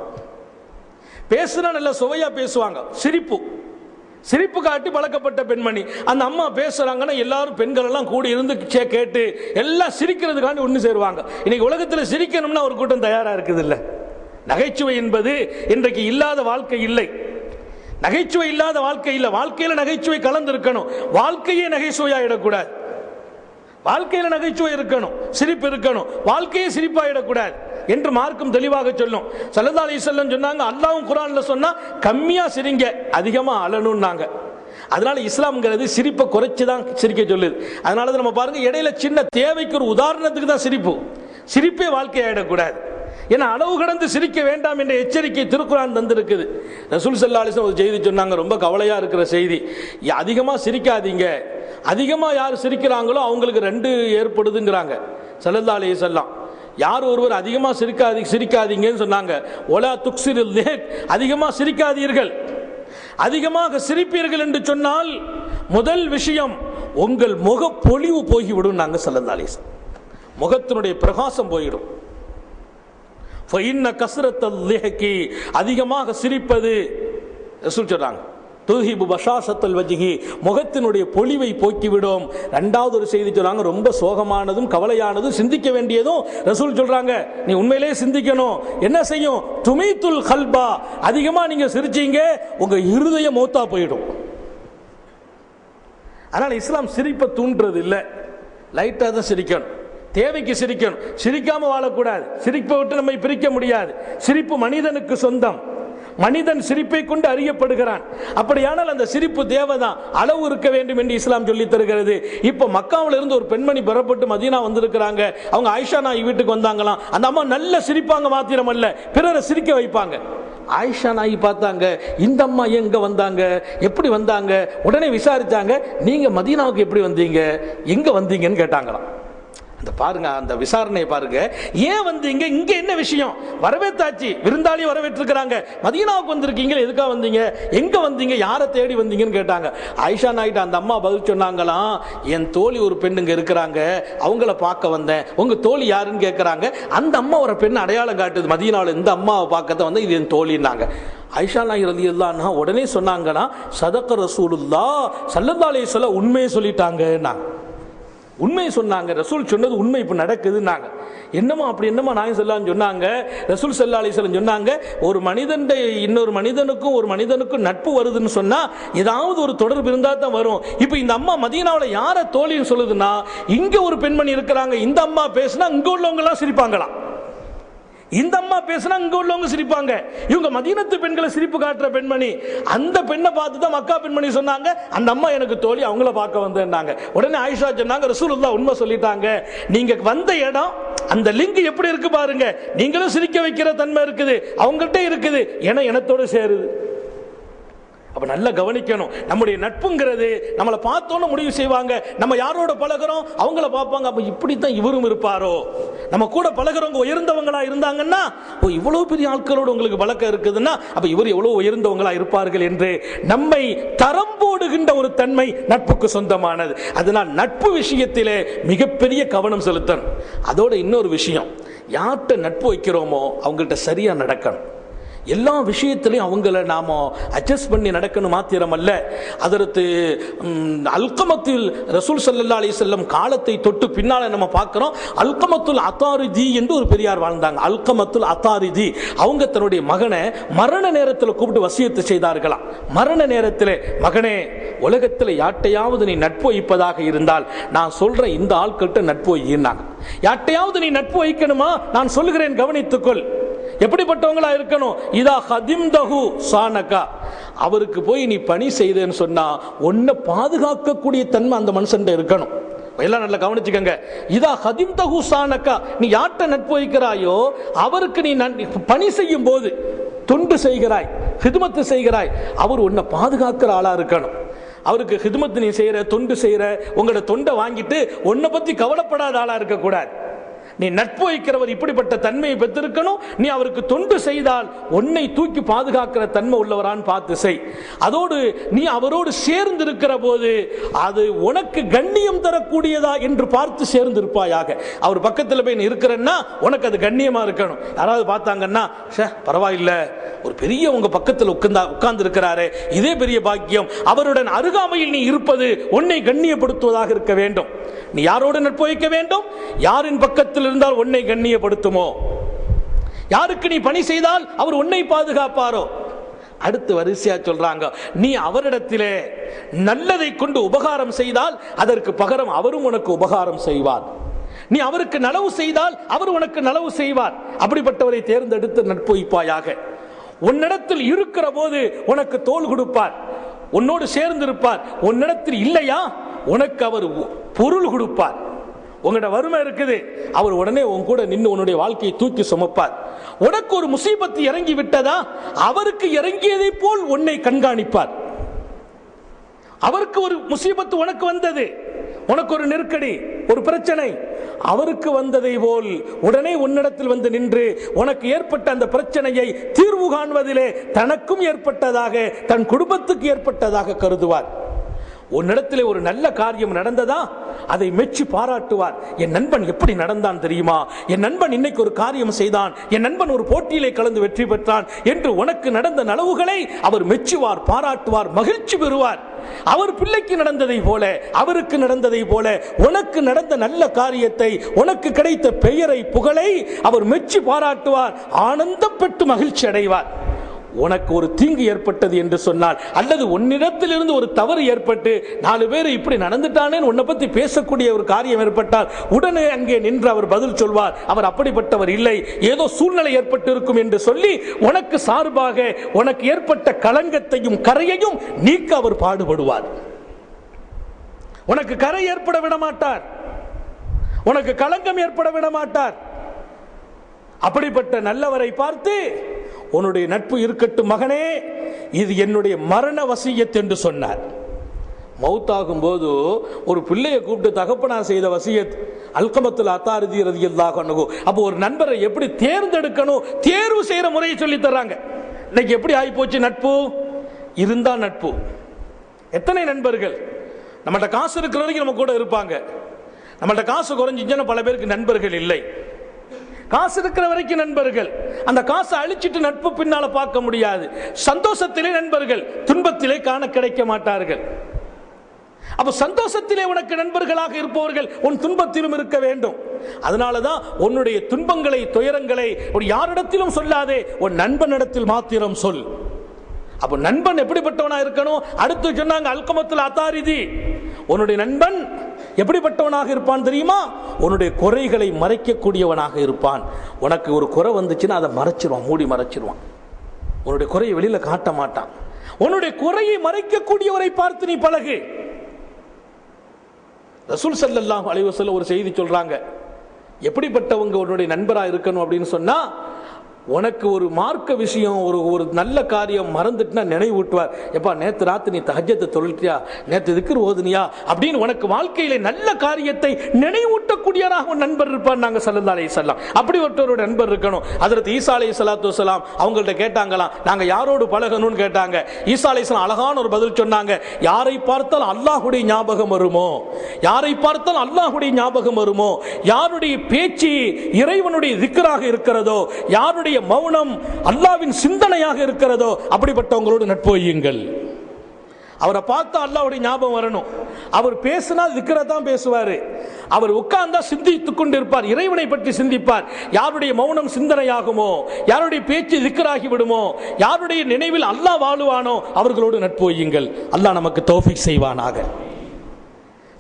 Speaker 3: பேசுனா நல்ல சுவையா பேசுவாங்க, சிரிப்பு காட்டி பழக்கப்பட்ட பெண்மணி. அந்த அம்மா பேசுறாங்கன்னா எல்லாரும் பெண்கள் எல்லாம் கூடி இருந்து கேட்டு எல்லாம் சிரிக்கிறதுக்காண்டி ஒன்று சேருவாங்க. இன்னைக்கு உலகத்தில் சிரிக்கணும்னா ஒரு கூட்டம் தயாரா இருக்குது இல்ல. நகைச்சுவை என்பது இன்றைக்கு இல்லாத வாழ்க்கை இல்லை. நகைச்சுவை இல்லாத வாழ்க்கை இல்லை. வாழ்க்கையில நகைச்சுவை கலந்து இருக்கணும். வாழ்க்கையே நகைச்சுவையாயிடக்கூடாது. வாழ்க்கையில நகைச்சுவை இருக்கணும், சிரிப்பு இருக்கணும். வாழ்க்கையே சிரிப்பாயிடக்கூடாது என்று மார்க்கம் தெளிவாக சொல்லும். ஸல்லல்லாஹு அலைஹி வஸல்லம் சொன்னாங்க, அல்லாஹ்வும் குர்ஆன்ல சொன்னா கம்மியா சிரிங்க, அதிகமா அழணும்னாங்க. அதனால இஸ்லாம்ங்கிறது சிரிப்பை குறைச்சுதான் சிரிக்க சொல்லுது. அதனால நம்ம பாருங்க, இடையில சின்ன தேவைக்கு ஒரு உதாரணத்துக்கு தான் சிரிப்பே வாழ்க்கையாயிடக்கூடாது. ஏன்னா அளவு கடந்து சிரிக்க வேண்டாம் என்ற எச்சரிக்கை திருக்குர்ஆன் தந்திருக்குது. ரசூல் ஸல்லல்லாஹு அலைஹி வஸல்லம் ஒரு செய்தி சொன்னாங்க, ரொம்ப கவலையா இருக்கிற செய்தி. அதிகமா சிரிக்காதீங்க, அதிகமா யார் சிரிக்கிறாங்களோ அவங்களுக்கு 2 ஏற்படுதுங்கிறாங்க ஸல்லல்லாஹு அலைஹி வஸல்லம். யார் ஒருவர் அதிகமா சிரிக்காதீங்கன்னு சொன்னாங்க, ஒலா துக்ஸிரில் லிஹக், அதிகமா சிரிக்காதீர்கள். அதிகமாக சிரிப்பீர்கள் என்று சொன்னால் முதல் விஷயம் உங்கள் முக பொலிவு போய்விடும் நாங்க ஸல்லல்லாஹு அலைஹி வஸல்லம். முகத்தினுடைய பிரகாசம் போயிடும். ஃபஇன்ன கஸ்ரத்தல் லிஹகி, அதிகமாக சிரிப்பது ரசூல் சொல்றாங்க, துஹிபு பஷாஷத்தல் வஜ்ஹி, முகத்தினுடைய பொலிவை போக்கிவிடும். இரண்டாவது ஒரு செய்தி சொல்றாங்க, ரொம்ப சோகமானதும் கவலையானதும் சிந்திக்க வேண்டியதும் ரசூல் சொல்றாங்க, நீ உண்மையிலேயே சிந்திக்கணும். என்ன செய்யும்? துமைத்துல் கல்பா, அதிகமா நீங்க சிரிச்சீங்க உங்க இருதயம் மௌத்தா போயிடும். அதனால இஸ்லாம் சிரிப்பை தூண்டுறது இல்லை, லைட்டா தான் சிரிக்கணும், தேவைக்கு சிரிக்கணும், சிரிக்காம வாழக்கூடாது. சிரிப்பை விட்டு நம்மை பிரிக்க முடியாது. சிரிப்பு மனிதனுக்கு சொந்தம், மனிதன் சிரிப்பை கொண்டு அறியப்படுகிறான். அப்படியானால் அந்த சிரிப்பு தேவைதான், அளவு இருக்க வேண்டும் என்று இஸ்லாம் சொல்லி தருகிறது. இப்ப மக்காவில இருந்து ஒரு பெண்மணி பெறப்பட்டு மதீனா வந்திருக்கிறாங்க. அவங்க ஆயிஷா நாயகி வீட்டுக்கு வந்தாங்களாம். அந்த அம்மா நல்ல சிரிப்பாங்க மாத்திரம் அல்ல, பிறரை சிரிக்க வைப்பாங்க. ஆயிஷா நாயகி பார்த்தாங்க, இந்த அம்மா எங்க வந்தாங்க, எப்படி வந்தாங்க? உடனே விசாரிச்சாங்க, நீங்க மதீனாவுக்கு எப்படி வந்தீங்க, எங்க வந்தீங்கன்னு கேட்டாங்களாம். அந்த பாருங்க, அந்த விசாரணையை பாருங்க. ஏன் வந்தீங்க, இங்க என்ன விஷயம்? வரவேற்றாச்சு, விருந்தாளி வரவேற்றிருக்கிறாங்க, மதீனாவுக்கு வந்திருக்கீங்க, எதுக்காக வந்தீங்க, எங்க வந்தீங்க, யாரை தேடி வந்தீங்கன்னு கேட்டாங்க. ஆயிஷா நாயிட்ட அந்த அம்மா பதில் சொன்னாங்களாம், என் தோழி ஒரு பெண்ணுங்க இருக்கிறாங்க, அவங்கள பார்க்க வந்தேன். உங்க தோழி யாருன்னு கேட்கறாங்க. அந்த அம்மா ஒரு பெண் அடையாளம் காட்டுது, மதீனாவில் இந்த அம்மாவை பார்க்கத்தான் வந்து இது என் தோழின்னாங்க. ஆயிஷா நாயகி ரலியல்லாஹு அன்ஹா உடனே சொன்னாங்கன்னா, சதக ரசூலுல்லாஹ் ஸல்லல்லாஹு அலைஹி வஸல்லம் உண்மையை சொல்லிட்டாங்க. உண்மையை சொன்னாங்க, ரசூல் சொன்னது உண்மை இப்ப நடக்குதுன்னாங்க. என்னமா அப்படி என்னமா நாயகம் ஸல்லல்லாஹு சொன்னாங்க, ரசூல் ஸல்லல்லாஹு அலைஹி வஸல்லம் சொன்னாங்க, ஒரு மனிதன் இன்னொரு மனிதனுக்கும் ஒரு மனிதனுக்கும் நட்பு வருதுன்னு சொன்னா ஏதாவது ஒரு தொடர்பு இருந்தா தான் வரும். இப்ப இந்த அம்மா மதீனாவில் யார தோழின்னு சொல்லுதுன்னா, இங்க ஒரு பெண்மணி இருக்கிறாங்க, இந்த அம்மா பேசினா இங்க உள்ளவங்க எல்லாம் சிரிப்பாங்களாம், இந்த அம்மா பேசினா இங்க உள்ளவங்க சிரிப்பாங்க. இவங்க மதீனத்து பெண்களை சிரிப்பு காட்டுற பெண்மணி. அந்த பெண்ணை பார்த்து தான் மக்கா பெண்மணி சொன்னாங்க, அந்த அம்மா எனக்கு தோழி, அவங்கள பார்க்க வந்தேன்னாங்க. உடனே ஆயிஷா சொன்னாங்க, ரசூலுல்லாஹ் உண்மை சொல்லிட்டாங்க, நீங்க வந்த இடம் அந்த லிங்க் எப்படி இருக்கு பாருங்க, நீங்களும் சிரிக்க வைக்கிற தன்மை இருக்குது, அவங்கள்ட்ட இருக்குது, ஏன்னா இனத்தோடு சேருது. அப்ப நல்லா கவனிக்கணும். நம்முடைய நட்புங்கிறது நம்மளை பார்த்தோன்னு முடிவு செய்வாங்க. நம்ம யாரோட பழகிறோம் அவங்கள பார்ப்பாங்க, அப்ப இப்படித்தான் இவரும் இருப்பாரோ. நம்ம கூட பழகிறவங்க உயர்ந்தவங்களா இருந்தாங்கன்னா, ஓ இவ்வளவு பெரிய ஆட்களோடு உங்களுக்கு பழக்கம் இருக்குதுன்னா அப்ப இவர் எவ்வளவு உயர்ந்தவங்களா இருப்பார்கள் என்று நம்மை தரம் போடுகின்ற ஒரு தன்மை நட்புக்கு சொந்தமானது. அதனால் நட்பு விஷயத்திலே மிகப்பெரிய கவனம் செலுத்தணும். அதோட இன்னொரு விஷயம், யார்கிட்ட நட்பு வைக்கிறோமோ அவங்கள்ட்ட சரியா நடக்கணும். எல்லா விஷயத்திலையும் அவங்கள நாம அட்ஜஸ்ட் பண்ணி நடக்கணும் மாத்திரம் அல்ல. அதற்கு அல்கமத்தில் ரசூல் ஸல்லல்லாஹு அலைஹி வஸல்லம் காலத்தை தொட்டு பின்னால நம்ம பார்க்கிறோம். அல்கமத்துல் அத்தாரிதி என்று ஒரு பெரியார் வாழ்ந்தாங்க. அல்கமத்துல் அத்தாரிதி அவங்க தன்னுடைய மகனை மரண நேரத்தில் கூப்பிட்டு வசியத்து செய்தார்களாம். மரண நேரத்தில், மகனே உலகத்தில் யார்ட்டையாவது நீ நட்பு வைப்பதாக இருந்தால் நான் சொல்றேன் இந்த ஆட்கள்கிட்ட நட்பு வையினாங்க. யார்ட்டையாவது நீ நட்பு வைக்கணுமா, நான் சொல்லுகிறேன் கவனித்துக்கொள். எப்படிப்பட்டவங்களா இருக்கணும்? இதா ஹதிம்தஹு சானகா, அவருக்கு போய் நீ பணி செய்தேன்னு சொன்னா உன்னை பாதுகாக்கக்கூடிய தன்மை அந்த மனுஷன் இருக்கணும். எல்லாம் நல்லா கவனிச்சுக்கங்க. இதா ஹதிம்தஹு சானகா, நீ யார்கிட்ட நட்பு வைக்கிறாயோ அவருக்கு நீ பணி செய்யும் போது, தொண்டு செய்கிறாய், ஹிதுமத்து செய்கிறாய், அவர் உன்னை பாதுகாக்கிற ஆளா இருக்கணும். அவருக்கு ஹிதுமத்து நீ செய்யற, தொண்டு செய்யற, உங்களோட தொண்டை வாங்கிட்டு உன்னை பத்தி கவலைப்படாத ஆளா இருக்கக்கூடாது. நீ நட்பு வைக்கிறவர் இப்படிப்பட்ட தன்மையை பெற்றிருக்கணும். நீ அவருக்கு தொண்டு செய்தால் உன்னை தூக்கி பாதுகாக்கிற தன்மை உள்ளவரான்னு பார்த்து செய். அதோடு நீ அவரோடு சேர்ந்து இருக்கிற போது அது உனக்கு கண்ணியம் தரக்கூடியதா என்று பார்த்து சேர்ந்து இருப்பாயாக. அவர் பக்கத்தில் போய் நீ இருக்கிறன்னா உனக்கு அது கண்ணியமா இருக்கணும். யாராவது பார்த்தாங்கன்னா பரவாயில்ல, ஒரு பெரிய உங்க பக்கத்தில் உட்கார்ந்து இருக்கிறாரு, இதே பெரிய பாக்கியம், அவருடன் அருகாமையில் நீ இருப்பது உன்னை கண்ணியப்படுத்துவதாக இருக்க வேண்டும். நீ யாரோடு நட்பு வைக்க வேண்டும்? யாரின் பக்கத்தில் இருந்தால் உன்னை கண்ணியப்படுத்துமோ, யாருக்கு நீ பணி செய்தால் அவர் உன்னை பாதுகாப்பாரோ. அடுத்து வரிசையா சொல்றாங்க, நீ அவரிடத்திலே நல்லதை கொண்டு உபகாரம் செய்தால் அதற்கு பகரம் அவரும் உனக்கு உபகாரம் செய்வார். நீ அவருக்கு நலவு செய்தால் அவர் உனக்கு நலவு செய்வார். அப்படிப்பட்டவரை தேர்ந்தெடுத்து நட்பு வைப்பாயாக. உன்னிடத்தில் இருக்கிற போது உனக்கு தோள் கொடுப்பார், உன்னோடு சேர்ந்திருப்பார். உன்னிடத்தில் இல்லையா உனக்கு அவர் பொருள் கொடுப்பார். உங்களோட வறுமை இருக்குது, அவர் உடனே உன் கூட நின்று உன்னுடைய வாழ்க்கையை தூக்கி சுமப்பார். உனக்கு ஒரு முசீபத்து இறங்கி விட்டதா அவருக்கு இறங்கியதை போல் உன்னை கண்காணிப்பார். அவருக்கு ஒரு முசீபத்து உனக்கு வந்தது, உனக்கு ஒரு நெருக்கடி, ஒரு பிரச்சனை, அவருக்கு வந்ததை போல் உடனே உன்னிடத்தில் வந்து நின்று உனக்கு ஏற்பட்ட அந்த பிரச்சனையை தீர்வு காண்பதிலே தனக்கும் ஏற்பட்டதாக தன் குடும்பத்துக்கு ஏற்பட்டதாக கருதுவார். உன்னிடத்திலே ஒரு நல்ல காரியம் நடந்ததா, அதை மெச்சி பாராட்டுவார். என் நண்பன் எப்படி நடந்தான் தெரியுமா, என் நண்பன் இன்னைக்கு ஒரு காரியம் செய்தான், என் நண்பன் ஒரு போட்டியிலே கலந்து வெற்றி பெற்றான் என்று உனக்கு நடந்த நலவுகளை அவர் மெச்சுவார், பாராட்டுவார், மகிழ்ச்சி பெறுவார். அவர் பிள்ளைக்கு நடந்ததை போல, அவருக்கு நடந்ததை போல உனக்கு நடந்த நல்ல காரியத்தை, உனக்கு கிடைத்த பெயரை, புகழை அவர் மெச்சி பாராட்டுவார், ஆனந்தப்பட்டு மகிழ்ச்சி அடைவார். உனக்கு ஒரு தீங்கு ஏற்பட்டது என்று சொன்னால், அல்லது உன்னிடத்திலிருந்து ஒரு தவறு ஏற்பட்டு 4 பேர் இப்படி நடந்துட்டானே உன்னை பத்தி பேசக்கூடிய ஒரு காரியம் ஏற்பட்டால் உடனே அங்கே நின்று அவர் பதில் சொல்வார், அவர் அப்படிப்பட்டவர் இல்லை, ஏதோ சூழ்நிலை ஏற்பட்டு இருக்கும் என்று சொல்லி உனக்கு சார்பாக உனக்கு ஏற்பட்ட களங்கத்தையும் கரையையும் நீக்க அவர் பாடுபடுவார். உனக்கு கரை ஏற்பட விட மாட்டார், உனக்கு களங்கம் ஏற்பட விட மாட்டார். அப்படிப்பட்ட நல்லவரை பார்த்து, உன்னுடைய நட்பு இருக்கட்டும் மகனே, இது என்னுடைய மரண வசியத் என்று சொன்னார். மௌத்தாகும் போது ஒரு பிள்ளையை கூப்பிட்டு தகப்பனார் செய்த வசியத் அல்கமத்துல் அத்தாரிதி ரலியல்லாஹு அன்ஹு. அப்போ ஒரு நண்பரை எப்படி தேர்ந்தெடுக்கணும், தேர்வு செய்யற முறையை சொல்லி தர்றாங்க. இன்னைக்கு எப்படி ஆகி போச்சு நட்பு? இருந்தா நட்பு. எத்தனை நண்பர்கள் நம்மகிட்ட காசு இருக்கிற வரைக்கும் நம்ம கூட இருப்பாங்க, நம்மகிட்ட காசு குறைஞ்சிச்சுன்னா பல பேருக்கு நண்பர்கள் இல்லை. காசு இருக்கிற வரைக்கும் நண்பர்கள், அந்த காசை அழிச்சிட்டு நட்பு பின்னால பார்க்க முடியாது. சந்தோஷத்திலே நண்பர்கள், துன்பத்திலே காண கிடைக்க மாட்டார்கள். அப்ப சந்தோஷத்திலே உனக்கு நண்பர்களாக இருப்பவர்கள் உன் துன்பத்திலும் இருக்க வேண்டும். அதனாலதான் உன்னுடைய துன்பங்களை, துயரங்களை ஒரு யாரிடத்திலும் சொல்லாதே, உன் நண்பனிடத்தில் மாத்திரம் சொல். அப்ப நண்பன் எப்படிப்பட்டவனா இருக்கணும்? அடுத்து சொன்னாங்க அல்கமத்துல் அத்தாரிதி, உன்னுடைய நண்பன் எப்படிப்பட்டவனாக இருப்பான் தெரியுமா? உன்னுடைய குறைகளை மறைக்கக்கூடியவனாக இருப்பான். உனக்கு ஒரு குறை வந்துச்சுன்னா அதை மறைச்சிருவான், மூடி மறைச்சிருவான். உன்னுடைய குறையை வெளியில காட்ட மாட்டான். உன்னுடைய குறையை மறைக்கக்கூடியவரை பார்த்து நீ பழகு. ரசூல் ஸல்லல்லாஹு அலைஹி வஸல்லம் ஒரு செய்தி சொல்றாங்க, எப்படிப்பட்டவங்க உன்னுடைய நண்பரா இருக்கணும் அப்படின்னு சொன்னா, உனக்கு ஒரு மார்க்க விஷயம், ஒரு நல்ல காரியம் மறந்துட்டுனா நினைவூட்டுவார். எப்பா நேத்து ராத்து நீ தஹஜ்ஜத்தை தொழுட்டியா, நேத்து திக்ர் ஓதுனியா அப்படின்னு உனக்கு வாழ்க்கையில நல்ல காரியத்தை நினைவூட்டக்கூடியவராக ஒரு நண்பர் இருப்பார். நாங்க ஸல்லல்லாஹு அலைஹி வஸல்லம் அப்படி ஒருத்தரோட நண்பர் இருக்கணும். ஹஜ்ரத் ஈசா அலைஹிஸ்ஸலாத்து வஸலாம் அவங்கள்ட்ட கேட்டாங்களாம், நாங்க யாரோடு பழகணும்னு கேட்டாங்க. ஈசா அலைஹிஸ்ஸலாம் அழகான ஒரு பதில் சொன்னாங்க, யாரை பார்த்தால் அல்லாஹ்வுடைய ஞாபகம் வருமோ, யாரை பார்த்தால் அல்லாஹ்வுடைய ஞாபகம் வருமோ, யாருடைய பேச்சு இறைவனுடைய திக்ராக இருக்கிறதோ, யாருடைய மௌனம் அல்லாஹ்வின் சிந்தனையாக இருக்கிறதோ அப்படிப்பட்டவங்களோடு நட்பு வையுங்கள். அவரை பார்த்தா அல்லாஹ்வுடைய ஞாபகம் வரணும். அவர் பேசினா திக்ரை தான் பேசுவாரு. அவர் உட்கார்ந்தா சிந்தித்துக் கொண்டிருப்பார், இறைவனை பற்றி சிந்திப்பார். யாருடைய மௌனம் சிந்தனையாகுமோ, யாருடைய பேச்சு திக்ராகி விடுமோ, யாருடைய நினைவில் அல்லாஹ் வாழுவானோ அவர்களோடு நட்பு வையுங்கள். அல்லாஹ் நமக்கு தௌஃபீக் செய்வானாக.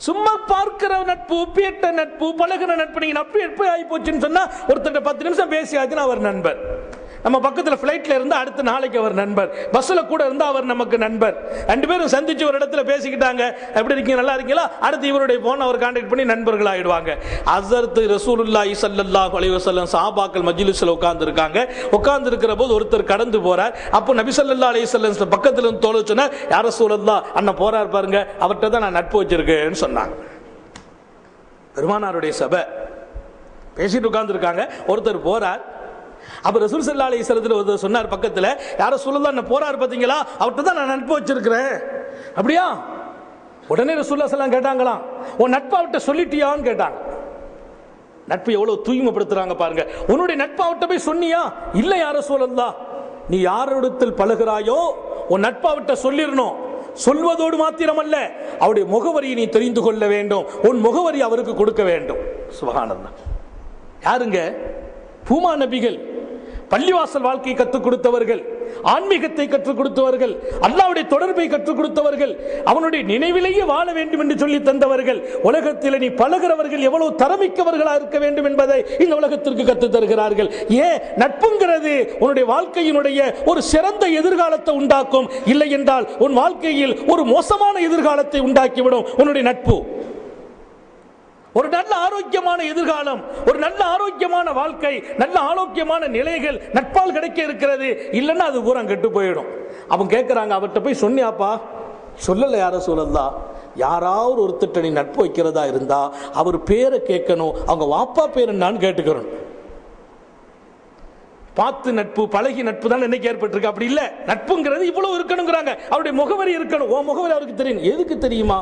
Speaker 3: சும்மா பார்க்கிற நட்பு, பேட்ட நட்பு, பழகிற நட்பு, நீங்க நட்பு எப்படி ஆகி போச்சுன்னு சொன்னா, ஒருத்தர் 10 நிமிஷம் பேசியாச்சுன்னா அவர் நண்பர். நம்ம பக்கத்தில் ஃபிளைட்ல இருந்து அடுத்த நாளைக்கு அவர் நண்பர், பஸ்ல கூட இருந்தா அவர் நமக்கு நண்பர். 2 பேரும் சந்திச்சு ஒரு இடத்துல பேசிக்கிட்டாங்க, எப்படி இருக்கீங்க, நல்லா இருக்கீங்களா, அடுத்து இவருடைய போன் அவர் கான்டாக்ட் பண்ணி நண்பர்கள் ஆயிடுவாங்க. ஹஸரத் ரசூலுல்லாஹி ஸல்லல்லாஹு அலைஹி வஸல்லம் சஹாபாக்கள் மஜ்லிஸ்ல உட்கார்ந்து இருக்காங்க. உட்கார்ந்து இருக்கிற போது ஒருத்தர் கடந்து போறார். அப்போ நபி ஸல்லல்லாஹு அலைஹி வஸல்லம் பக்கத்துல இருந்து தோழ சொன்னார், யா ரசூலல்லாஹ் அண்ணன் போறார் பாருங்க, அவர்கிட்ட தான் நான் நட்பு வச்சிருக்கேன்னு சொன்னாங்க. பெருமானாருடைய சபை பேசிட்டு உட்கார்ந்து இருக்காங்க. ஒருத்தர் போறார். அப்ப ரசூல் ஸல்லல்லாஹு அலைஹி வஸல்லம் ஒருத்தர் சொன்னார் பக்கத்துல, யா ரசூலல்லாஹ் அண்ணன் போறார் பாத்தீங்களா, அவர்கிட்ட தான் நான் நட்பு வச்சிருக்கிறேன். அப்படியா? உடனே ரசூலுல்லாஹி ஸல்லல்லாஹு அலைஹி வஸல்லம் கேட்டாங்களாம், உன் நட்பு அவர்கிட்ட சொல்லிட்டியான்னு கேட்டாங்க. நட்பு எவ்வளவு தூய்மைப்படுத்துறாங்க பாருங்க. உன்னுடைய நட்பு அவர்கிட்ட போய் சொன்னியா? இல்ல யா ரசூலல்லாஹ், நீ யாரிடத்தில் பழகுறாயோ உன் நட்பு அவர்கிட்ட சொல்லிடணும். சொல்வதோடு மாத்திரமல்ல, அவருடைய முகவரியை நீ தெரிந்து கொள்ள வேண்டும், உன் முகவரி அவருக்கு கொடுக்க வேண்டும். சுப்ஹானல்லாஹ். யாருங்க? பூமா நபிகள். பள்ளிவாசல் வாழ்க்கையை கற்றுக் கொடுத்தவர்கள், ஆன்மீகத்தை கற்றுக் கொடுத்தவர்கள், அல்லாஹ்வுடைய தொடர்பை கற்றுக் கொடுத்தவர்கள், அவனுடைய நினைவிலேயே வாழ வேண்டும் என்று சொல்லி தந்தவர்கள். உலகத்தில் நீ பழகிறவர்கள் எவ்வளவு தரமிக்கவர்களா இருக்க வேண்டும் என்பதை இந்த உலகத்திற்கு கற்றுத் தருகிறார்கள். ஏன்? நட்புங்கிறது உன்னுடைய வாழ்க்கையினுடைய ஒரு சிறந்த எதிர்காலத்தை உண்டாக்கும். இல்லை என்றால் உன் வாழ்க்கையில் ஒரு மோசமான எதிர்காலத்தை உண்டாக்கிவிடும் உன்னுடைய நட்பு. ஒரு நல்ல ஆரோக்கியமான எதிர்காலம், ஒரு நல்ல ஆரோக்கியமான வாழ்க்கை, நல்ல ஆரோக்கியமான நிலைகள் நட்பால் கிடைக்க இருக்கிறது. இல்லைன்னா அது பூரா கெட்டு போயிடும். அவங்க கேட்கிறாங்க, அவர்கிட்ட போய் சொன்னியாப்பா? சொல்லல யா ரசூலல்லாஹ். யாராவது ஒருத்தட்ட நீ நட்பு வைக்கிறதா இருந்தா அவர் பேரை கேட்கணும், அவங்க வாப்பா பேர் என்னான்னு கேட்டுக்கிறோம். பார்த்து நட்பு பழகி நட்பு தான் இன்னைக்கு ஏற்பட்டிருக்கு. அப்படி இல்ல, நட்புங்கிறது இவ்வளவு இருக்கணுங்கிறாங்க. அவருடைய முகவரி இருக்கணும். ஓ முகவரி அவருக்கு தெரியும். எதுக்கு தெரியுமா?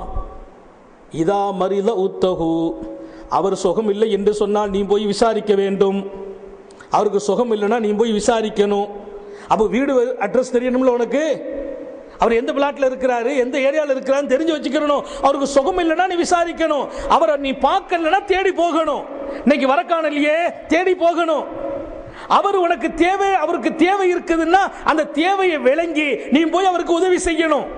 Speaker 3: இதா மரித உத்தகு, அவர் சுகம் இல்லை என்று சொன்னால் நீ போய் விசாரிக்க வேண்டும். அவருக்கு சுகம் இல்லைன்னா நீ போய் விசாரிக்கணும். அப்போ வீடு அட்ரஸ் தெரியணும்ல உனக்கு. அவர் எந்த பிளாட்ல இருக்கிறாரு, எந்த ஏரியாவில் இருக்கிறாரு தெரிஞ்சு வச்சுக்கணும். அவருக்கு சுகம் இல்லைன்னா நீ விசாரிக்கணும். அவரை நீ பார்க்கலன்னா தேடி போகணும். இன்னைக்கு வர காணலையே, தேடி போகணும். அவர் உனக்கு தேவை, அவருக்கு தேவை இருக்குதுன்னா அந்த தேவையை விளங்கி நீ போய் அவருக்கு உதவி செய்யணும்.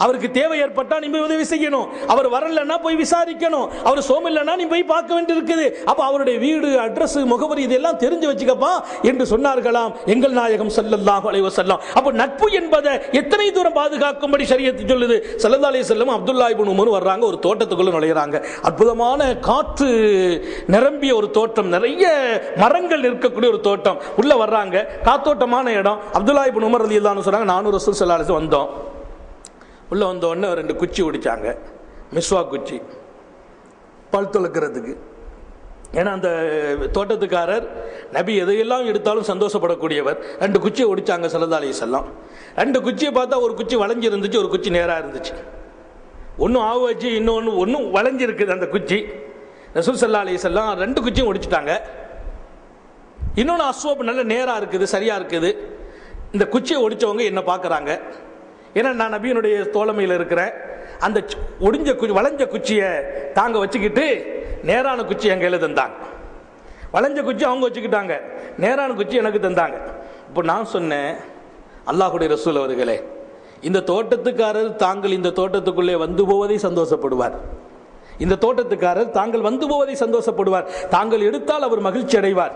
Speaker 3: அவருக்கு தேவை ஏற்பட்டா நீ போய் உதவி செய்யணும். அவர் வரலன்னா போய் விசாரிக்கணும். அவர் சோமில்லைன்னா நீ போய் பார்க்க வேண்டியிருக்குது. அப்ப அவருடைய வீடு அட்ரஸ் முகவரி இதெல்லாம் தெரிஞ்சு வச்சுக்கப்பா என்று சொன்னார்களாம் எங்கள் நாயகம் ஸல்லல்லாஹு அலைஹி வஸல்லம். அப்ப நட்பு என்பதை எத்தனை தூரம் பாதுகாக்கும்படி ஷரியத்து சொல்லுது. ஸல்லல்லாஹு அலைஹி வஸல்லம் அப்துல்லாஹ் இப்னு உமர் வர்றாங்க, ஒரு தோட்டத்துக்குள்ள நுழையறாங்க. அற்புதமான காற்று நிரம்பிய ஒரு தோட்டம், நிறைய மரங்கள் இருக்கக்கூடிய ஒரு தோட்டம். உள்ள வர்றாங்க, காத்தோட்டமான இடம். அப்துல்லாஹ் இப்னு உமர் ரலியல்லாஹு அன்ஹு சொல்றாங்க, நானும் ரசூல் ஸல்லல்லாஹு அலைஹி வஸல்லம் வந்தோம். உள்ள வந்த உடனே 2 குச்சி ஒடிச்சாங்க, மிஸ்வா குச்சி, பல் துளக்கிறதுக்கு. ஏன்னா அந்த தோட்டத்துக்காரர் நபி எதையெல்லாம் எடுத்தாலும் சந்தோஷப்படக்கூடியவர். 2 குச்சியை ஒடிச்சாங்க ஸல்லல்லாஹு அலைஹி வஸல்லம். 2 குச்சியை பார்த்தா ஒரு குச்சி வளைஞ்சி இருந்துச்சு, ஒரு குச்சி நேராக இருந்துச்சு. ஒன்றும் ஆவு வச்சு ஒன்றும் வளைஞ்சி இருக்குது அந்த குச்சி. ரசூல் ஸல்லல்லாஹு அலைஹி வஸல்லம் 2 குச்சியும் ஒடிச்சிட்டாங்க. இன்னொன்று அஸ்வப் நல்ல நேராக இருக்குது, சரியா இருக்குது. இந்த குச்சியை ஒடிச்சவங்க என்ன பார்க்குறாங்க, ஏன்னா நான் நபியினுடைய தோழமையில் இருக்கிறேன். அந்த வளைஞ்ச குச்சியை தாங்க வச்சுக்கிட்டு நேரான குச்சி என் கையில் தந்தாங்க. வளைஞ்ச குச்சி அவங்க வச்சுக்கிட்டாங்க, நேரான குச்சி எனக்கு தந்தாங்க. இப்போ நான் சொன்னேன், அல்லாஹ்வுடைய ரசூல் அவர்களே, இந்த தோட்டத்துக்காரர் தாங்கள் இந்த தோட்டத்துக்குள்ளே வந்து போவதை சந்தோஷப்படுவார். இந்த தோட்டத்துக்காரர் தாங்கள் வந்து போவதை சந்தோஷப்படுவார். தாங்கள் எடுத்தால் அவர் மகிழ்ச்சி அடைவார்.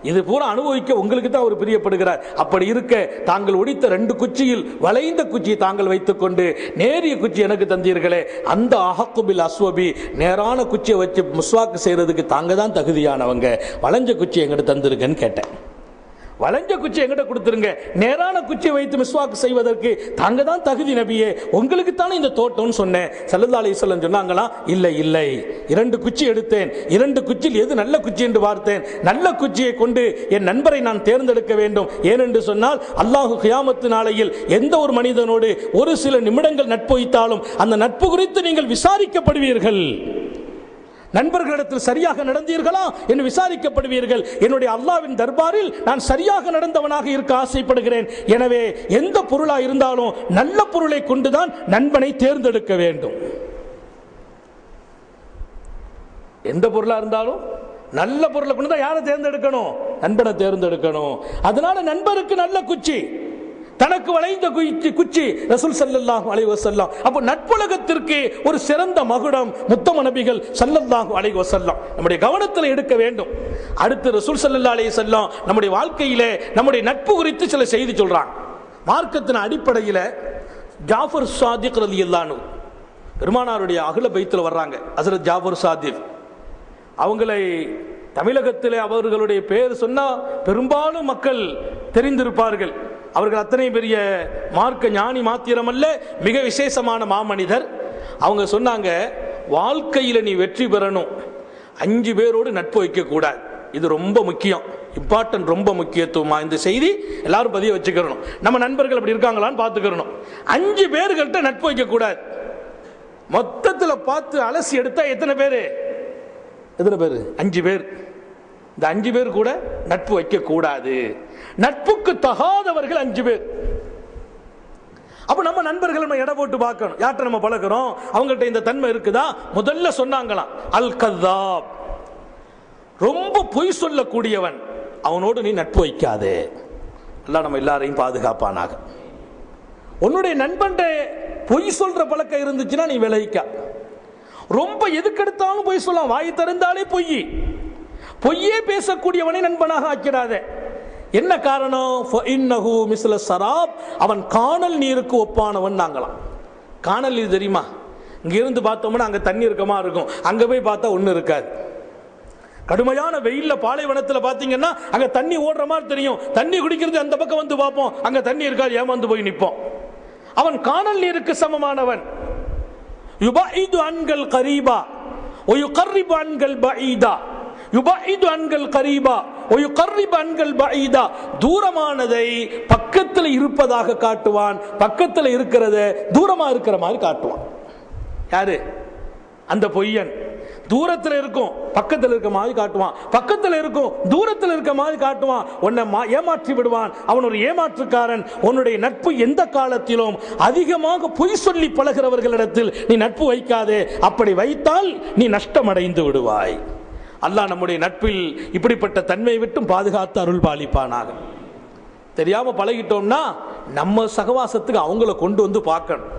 Speaker 3: இது பூரா அனுபவிக்க உங்களுக்கு தான் அவர் பிரியப்படுகிறார். அப்படி இருக்க தாங்கள் ஒடித்த 2 குச்சியில் வளைந்த குச்சியை தாங்கள் வைத்துக் கொண்டு நேரிய குச்சி எனக்கு தந்தீர்களே, அந்த அஹக்குபில் அஸ்வபி, நேரான குச்சியை வச்சு முஸ்வாக்கு செய்யறதுக்கு தாங்க தான் தகுதியானவங்க. வளைஞ்ச குச்சி எங்கிட்ட தந்துருங்கன்னு கேட்டேன். வளைஞ்ச குச்சி எங்கிட்ட கொடுத்துருங்க, நேரான குச்சியை வைத்து மிஸ்வாக் செய்வதற்கு தாங்க தான் தகுதி நபியே, உங்களுக்கு தானே இந்த தோட்டம்னு சொன்னேன். ஸல்லல்லாஹு அலைஹி வஸல்லம் சொன்னாங்களா, இல்லை இல்லை, 2 குச்சி எடுத்தேன், 2 குச்சியில் எது நல்ல குச்சி என்று பார்த்தேன். நல்ல குச்சியை கொண்டு என் நண்பரை நான் தேர்ந்தெடுக்க வேண்டும். ஏனென்று சொன்னால் அல்லாஹ் கியாமத்து நாளையில் எந்த ஒரு மனிதனோடு ஒரு சில நிமிடங்கள் நட்பு வைத்தாலும் அந்த நட்பு குறித்து நீங்கள் விசாரிக்கப்படுவீர்கள். நண்பர்களிடத்தில் சரியாக நடந்தீர்களா என்று விசாரிக்கப்படுவீர்கள். என்னுடைய அல்லாஹ்வின் தர்பாரில் நான் சரியாக நடந்தவனாக இருக்க ஆசைப்படுகிறேன். எனவே எந்த பொருளா இருந்தாலும் நல்ல பொருளை கொண்டுதான் நண்பனை தேர்ந்தெடுக்க வேண்டும். எந்த பொருளா இருந்தாலும் நல்ல பொருளை கொண்டு தான் யாரை தேர்ந்தெடுக்கணும்? நண்பனை தேர்ந்தெடுக்கணும். அதனால நண்பருக்கு நல்ல குச்சி, தனக்கு வளைந்த குச்சி ரசூல் ஸல்லல்லாஹு அலைஹி வஸல்லம். அப்ப நட்புலகத்திற்கு ஒரு சிறந்த மகுடம் முத்தம நபிகள் ஸல்லல்லாஹு அலைஹி வஸல்லம் நம்முடைய கவனத்தில் எடுக்க வேண்டும். அடுத்து ரசூல் ஸல்லல்லாஹு அலைஹி வஸல்லம் நம்முடைய வாழ்க்கையிலே நம்முடைய நட்பு குறித்து சில செய்தி சொல்றாங்க. மார்க்கத்தின் அடிப்படையில் ஜாஃபர் சாதிக் ரலியல்லாஹு அன்ஹு பெருமானாருடைய அஹ்ல பைத்தில் வர்றாங்க. ஹஸரத் ஜாஃபர் சாதிக் அவங்களை தமிழகத்திலே அவர்களுடைய பெயர் சொன்னா பெரும்பாலும் மக்கள் தெரிந்திருப்பார்கள். அவர்கள் அத்தனை பெரிய மார்க்க ஞானி மாத்திரம் அல்ல, மிக விசேஷமான மாமனிதர். அவங்க சொன்னாங்க, வாழ்க்கையில் நீ வெற்றி பெறணும், 5 பேரோடு நட்பு வைக்க கூடாது. இது ரொம்ப முக்கியம், இம்பார்ட்டன்ட், ரொம்ப முக்கியத்துவமா இந்த செய்தி எல்லாரும் பதிய வச்சுக்கணும். நம்ம நண்பர்கள் அப்படி இருக்காங்களான்னு பார்த்துக்கணும். 5 பேர்கள்ட்ட நட்பு வைக்க கூடாது. மொத்தத்தில் பார்த்து அலசி எடுத்தா எத்தனை பேர்? 5 பேர். இந்த 5 பேர் கூட நட்பு வைக்க கூடாது. நட்புக்கு தகாதவர்கள் 5 பேர். அப்ப நம்ம நண்பர்கள் நம்ம எடை போட்டு பார்க்கணும், யார்கிட்ட நம்ம பழகிறோம், அவங்கள்ட்ட இந்த தன்மை இருக்குதா. முதல்ல சொன்னாங்களாம், அல் கذاب, ரொம்ப பொய் சொல்லக்கூடியவன், அவனோடு நீ நட்பு வைக்காதே. அல்லாஹ் நம்ம எல்லாரையும் பாதுகாப்பானாக. உன்னுடைய நண்பன் பொய் சொல்ற பழக்கம் இருந்துச்சுன்னா நீ விலகிக்க. ரொம்ப எதுக்கெடுத்தாலும் பொய் சொல்லலாம், வாய் திறந்தாலே பொய், பொய்யே பேசக்கூடியவனை நண்பனாக ஆக்கிறாதே. என்ன காரணம்? ஃபஇன்னஹு மிஸ்ல ஸராப், அவன் காணல் நீருக்கு ஒப்பானவன். நாங்களாம் காணல் நீர் தெரியுமா? இங்க இருந்து பார்த்தோம்னா அங்க தண்ணி இருக்கமா இருக்கும், அங்க போய் பார்த்தா ஒண்ணு இருக்காது. கடுமையான வெயில்ல பாலைவனத்தில் பார்த்தீங்கன்னா அங்க தண்ணி ஓடுற மாதிரி தெரியும், தண்ணி குடிக்கிறது அந்த பக்கம் வந்து பார்ப்போம், அங்க தண்ணி இருக்காது, ஏமாந்து போய் நிற்போம். அவன் காணல் நீருக்கு சமமானவன். யுபஇது அன்கல் கரீபா வ யுகர்ரிபு அன்கல் பஈதா, யுபஇது அன்கல் கரீபா வயுகர்ரிபு அன்கல் பஈதா, தூரமானதை பக்கத்தில் இருப்பதாக காட்டுவான், பக்கத்தில் இருக்கிறத தூரமா இருக்கிற மாதிரி காட்டுவான். யாரு? அந்த பொய்யன். தூரத்தில் இருக்கும் பக்கத்தில் இருக்க மாதிரி காட்டுவான், பக்கத்தில் இருக்கும் தூரத்தில் இருக்க மாதிரி காட்டுவான். உன்னை ஏமாற்றி விடுவான். அவன் ஒரு ஏமாற்றுக்காரன். உன்னுடைய நட்பு எந்த காலத்திலும் அதிகமாக பொய் சொல்லி பழகிறவர்களிடத்தில் நீ நட்பு வைக்காதே. அப்படி வைத்தால் நீ நஷ்டமடைந்து விடுவாய். அல்லாஹ் நம்முடைய நட்பில் இப்படிப்பட்ட தன்மையை விட்டும் பாதுகாத்து அருள் பாலிப்பானாக. தெரியாம பழகிட்டோம்னா நம்ம சகவாசத்துக்கு அவங்கள கொண்டு வந்து பார்க்கணும்.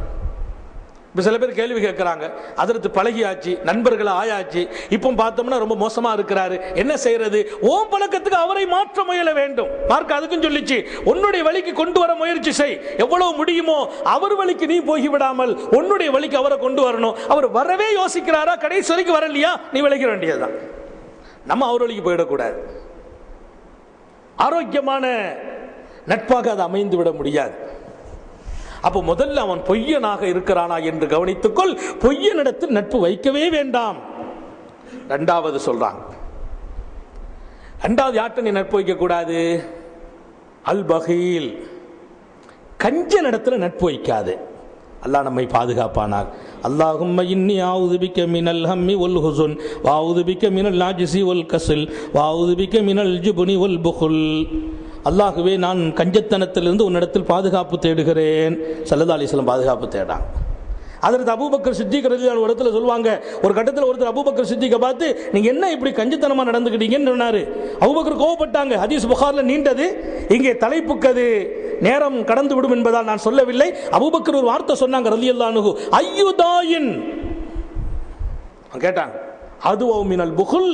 Speaker 3: இப்போ சில பேர் கேள்வி கேட்குறாங்க, அதற்கு பழகியாச்சு, நண்பர்கள் ஆயாச்சு, இப்போ பார்த்தோம்னா ரொம்ப மோசமா இருக்கிறாரு, என்ன செய்யறது? ஓம் பழக்கத்துக்கு அவரை மாற்ற முயல வேண்டும். மார்க் அதுக்கும் சொல்லிச்சு, உன்னுடைய வழிக்கு கொண்டு வர முயற்சி செய். எவ்வளவு முடியுமோ அவர் வழிக்கு நீ போய்விடாமல் உன்னுடைய வழிக்கு அவரை கொண்டு வரணும். அவர் வரவே யோசிக்கிறாரா, கடைசி வரைக்கும் வரலையா, நீ விளைக்க வேண்டியதுதான். நம்ம அவர் வழிக்கு போயிடக்கூடாது. ஆரோக்கியமான நட்பாக அது அமைந்து விட முடியாது. அப்போ முதல்ல அவன் பொய்யனாக இருக்கிறானா என்று கவனித்துக்கொள். பொய்யனிடத்தில் நட்பு வைக்கவே வேண்டாம். இரண்டாவது சொல்றாங்க, இரண்டாவது யார்ட்ட நீ நட்பு வைக்க கூடாது? அல் பகீல், கஞ்சனிடத்தில் நட்பு வைக்காது. அல்லாஹ் நம்மை பாதுகாப்பானாக. அல்லாஹும்ம இன்னி அஊது பிக்க மினல் ஹம்மி வல் ஹுஸன் வ அஊது பிக்க மினல் அஜ்ஸி வல் கஸல் வ அஊது பிக்க மினல் ஜுப்னி வல் புகுல். அல்லாஹுவே, நான் கஞ்சத்தனத்திலிருந்து உன்னிடத்தில் பாதுகாப்பு தேடுகிறேன். ஸல்லல்லாஹு அலைஹி வஸல்லம் பாதுகாப்பு தேடாங்க. அதற்கு அபூபக்கர் சித்திக் ரலியல்லாஹு அன்ஹு ஒரு இடத்துல சொல்லுவாங்க, ஒரு கட்டத்தில் ஒருத்தர் அபூபக்கர் சித்திக்கை பார்த்து, நீங்க என்ன இப்படி கஞ்சத்தனமா நடந்துக்கிட்டீங்கன்னு சொன்னாரு. அபூபக்கர் கோவப்பட்டாங்க. ஹதீஸ் புகார்ல நீண்டது, இங்கே தலைப்புக்கு அது நேரம் கடந்து விடும் என்பதால் நான் சொல்லவில்லை. அபூபக்கர் ஒரு வார்த்தை சொன்னாங்க ரலியல்லாஹு அன்ஹு, அய்யுதாயின் கேட்டாங்க, அதுவ மினல் புகுல்,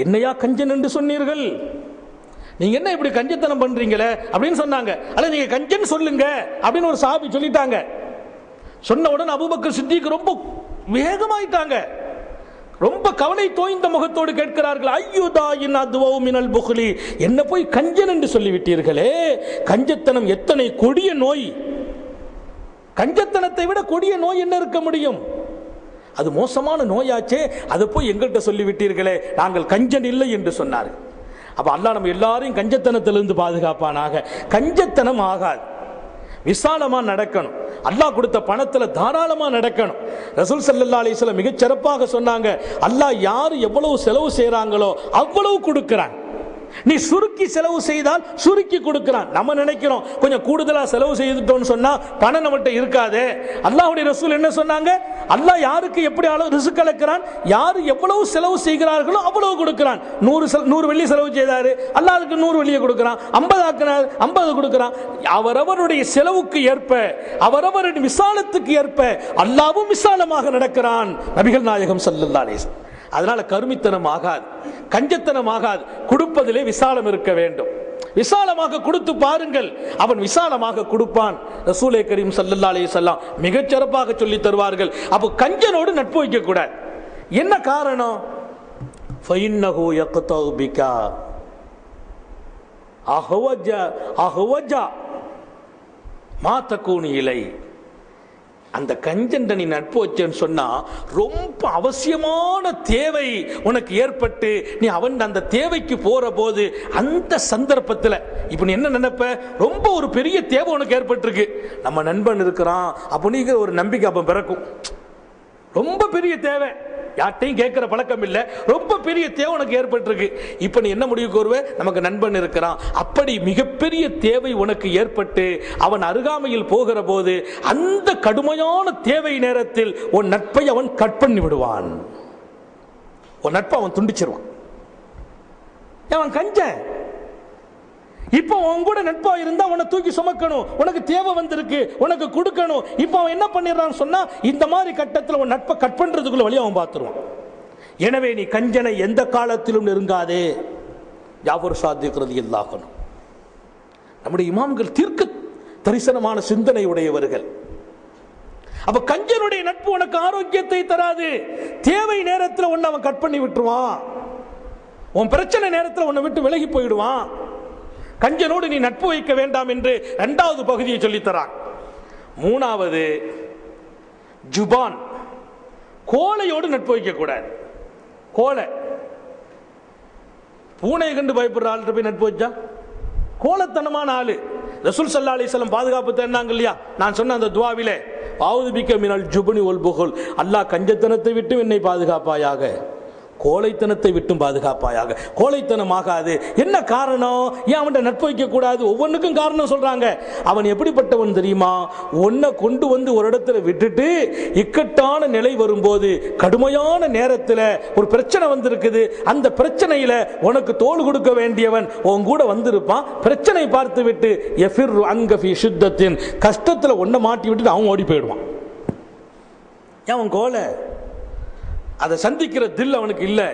Speaker 3: என்னையா கஞ்சன் என்று சொன்னீர்கள்? நீங்க என்ன இப்படி கஞ்சத்தனம் பண்றீங்களே அப்படின்னு சொன்னாங்க. அல்ல, நீங்க கஞ்சன் சொல்லுங்க அப்படின்னு ஒரு சஹாபி சொல்லிட்டாங்க. சொன்ன உடனே அபூபக்கர் சித்திக் ரொம்ப வேகமாயிட்டாங்க. ரொம்ப கவலை தோய்ந்த முகத்தோடு கேட்கிறார்கள், அய்யுதாயின் அதுவ மினல் புகுலி, என்ன போய் கஞ்சன் என்று சொல்லிவிட்டீர்களே. கஞ்சத்தனம் எத்தனை கொடிய நோய்! கஞ்சத்தனத்தை விட கொடிய நோய் என்ன இருக்க முடியும்? அது மோசமான நோயாச்சே. அதை போய் எங்கள்கிட்ட சொல்லிவிட்டீர்களே, நாங்கள் கஞ்சன் இல்லை என்று சொன்னார்கள். அப்ப அல்லாஹ் நம்ம எல்லாரையும் கஞ்சத்தனத்திலிருந்து பாதுகாப்பானாக. கஞ்சத்தனம் ஆகாது, விசாலமா நடக்கணும். அல்லாஹ் கொடுத்த பணத்துல தாராளமா நடக்கணும். ரசூல் ஸல்லல்லாஹு அலைஹி வஸல்லம் மிகச் சிறப்பாக சொன்னாங்க, அல்லாஹ் யார் எவ்வளவு செலவு செய்யறாங்களோ அவ்வளவு கொடுக்கிறான். நீ சுருக்கி செலவு செய்தால் சுருக்கி கொடுக்கிறான். நம்ம நினைக்கிறோம் கொஞ்சம் கூடுதலா செலவு செய்துட்டோம்னு சொன்னா பணம் நம்மகிட்ட இருக்காதே. அல்லாஹ்வுடைய ரசூல் என்ன சொன்னாங்க? அல்லாஹ் யாருக்கு எப்படி அளவு ரிஸ்க் கலக்கிறான், யார் எவ்வளவு செலவு செய்கிறார்களோ அவ்வளவு கொடுக்கிறான். 100 வெள்ளி செலவு செய்தாரு, அல்லாஹ்வுக்கு 100 வெள்ளியை கொடுக்கிறான். 50 ஆக்கினார், 50 கொடுக்கிறான். அவரவருடைய செலவுக்கு ஏற்ப, அவரவருடைய விசாலத்துக்கு ஏற்ப அல்லாஹ்வும் விசாலமாக நடக்கிறான். நபிகள் நாயகம் ஸல்லல்லாஹு அலைஹி வஸல்லம். அதனால கருமித்தனம் ஆகாது, கஞ்சத்தனம் ஆகாது. கொடுப்பதிலே விசாலம் இருக்க வேண்டும். விசாலமாக கொடுத்து பாருங்கள், அவன் விசாலமாக கொடுப்பான். ரசூலே கரீம் ஸல்லல்லாஹு அலைஹி வஸல்லம் மிகச் சிறப்பாக சொல்லி தருவார்கள். அப்போ கஞ்சனோடு நட்பு வைக்க கூடாது. என்ன காரணம்? ஃபஇன்னஹு யக்தவு பிகா அஹ்வஜா மா தகூனு இலை. அந்த கஞ்சன் நீ நட்பு வச்சேன்னு சொன்னா ரொம்ப அவசியமான தேவை உனக்கு ஏற்பட்டு நீ அவன் அந்த தேவைக்கு போற போது அந்த சந்தர்ப்பத்தில் இப்ப நீ என்ன நினைப்ப? ரொம்ப ஒரு பெரிய தேவை உனக்கு ஏற்பட்டிருக்கு, நம்ம நண்பன் இருக்கிறான் அப்படிங்கிற ஒரு நம்பிக்கை அப்ப பிறக்கும். ரொம்ப பெரிய தேவை, யார்ட்டையும் கேட்கிற பழக்கம் இல்லை, ரொம்ப பெரிய தேவை உனக்கு ஏற்பட்டிருக்கு. இப்ப நீ என்ன முடிவுக்கு வருவ? நமக்கு நண்பன் இருக்கிறான். அப்படி மிகப்பெரிய தேவை உனக்கு ஏற்பட்டு அவன் அருகாமையில் போகிற போது அந்த கடுமையான தேவை நேரத்தில் உன் நட்பை அவன் கட் பண்ணி விடுவான். உன் நட்பை அவன் துண்டிச்சிருவான். அவன் கஞ்சன். இப்போ உன் கூட நட்பா இருந்தா உன்னை தூக்கி சுமக்கணும், உனக்கு தேவை வந்திருக்கு, உனக்கு கொடுக்கணும். இப்போ அவன் என்ன பண்ணிடுறான்னு சொன்னா இந்த மாதிரி கட்டத்தில் உன் நட்பை கட் பண்றதுக்குள்ள வழி அவன் பார்த்துருவான். எனவே நீ கஞ்சனை எந்த காலத்திலும் நெருங்காதே. ஜாஃபர் சாதிக் ரலியல்லாஹு அன்ஹு நம்முடைய இமாம்கள் தீர்க்க தரிசனமான சிந்தனை உடையவர்கள். அப்ப கஞ்சனுடைய நட்பு உனக்கு ஆரோக்கியத்தை தராது. தேவை நேரத்தில் உன்னை அவன் கட் பண்ணி விட்டுருவான். உன் பிரச்சனை நேரத்தில் உன்னை விட்டு விலகி போயிடுவான். கஞ்சனோடு நீ நட்பு வைக்க வேண்டாம் என்று இரண்டாவது பகுதியை சொல்லித்தரான். மூணாவது ஜுபான், கோழையோடு நட்பு வைக்க கூடாது. கோழை பூனை கண்டு பயப்படுற ஆள்கிட்ட போய் நட்பு வச்சா கோலத்தனமான ஆளு. ரசூல் ஸல்லல்லாஹு அலைஹி வஸல்லம் பாதுகாப்பு தந்தாங்க இல்லையா? நான் சொன்ன அந்த துஆவிலே அஊது பிக்க மினல் ஜுப்னி வல் புகுல், அல்லாஹ் கஞ்சத்தனத்தை விட்டு என்னை பாதுகாப்பாயாக, கோழைத்தனத்தை விட்டும் பாதுகாப்பாயாக. கோழைத்தனம் ஆகாது. என்ன காரணம்? ஏன் அவன்கிட்ட நட்பு வைக்க கூடாது? ஒவ்வொன்றுக்கும் காரணம் சொல்றாங்க. அவன் எப்படிப்பட்டவன் தெரியுமா? உன்னை கொண்டு வந்து ஒரு இடத்துல விட்டுட்டு இக்கட்டான நிலை வரும்போது, கடுமையான நேரத்தில் ஒரு பிரச்சனை வந்திருக்குது, அந்த பிரச்சனையில உனக்கு தோள் கொடுக்க வேண்டியவன் உன் கூட வந்திருப்பான். பிரச்சனை பார்த்து விட்டு எஃபிர் அங்க ஃபி ஷித்தத்தின், கஷ்டத்தில் ஒன்றை மாட்டி விட்டுட்டு அவன் ஓடி போயிடுவான். ஏன்? அவன் கோலை, அதை சந்திக்கிற தில் அவனுக்கு இல்லை,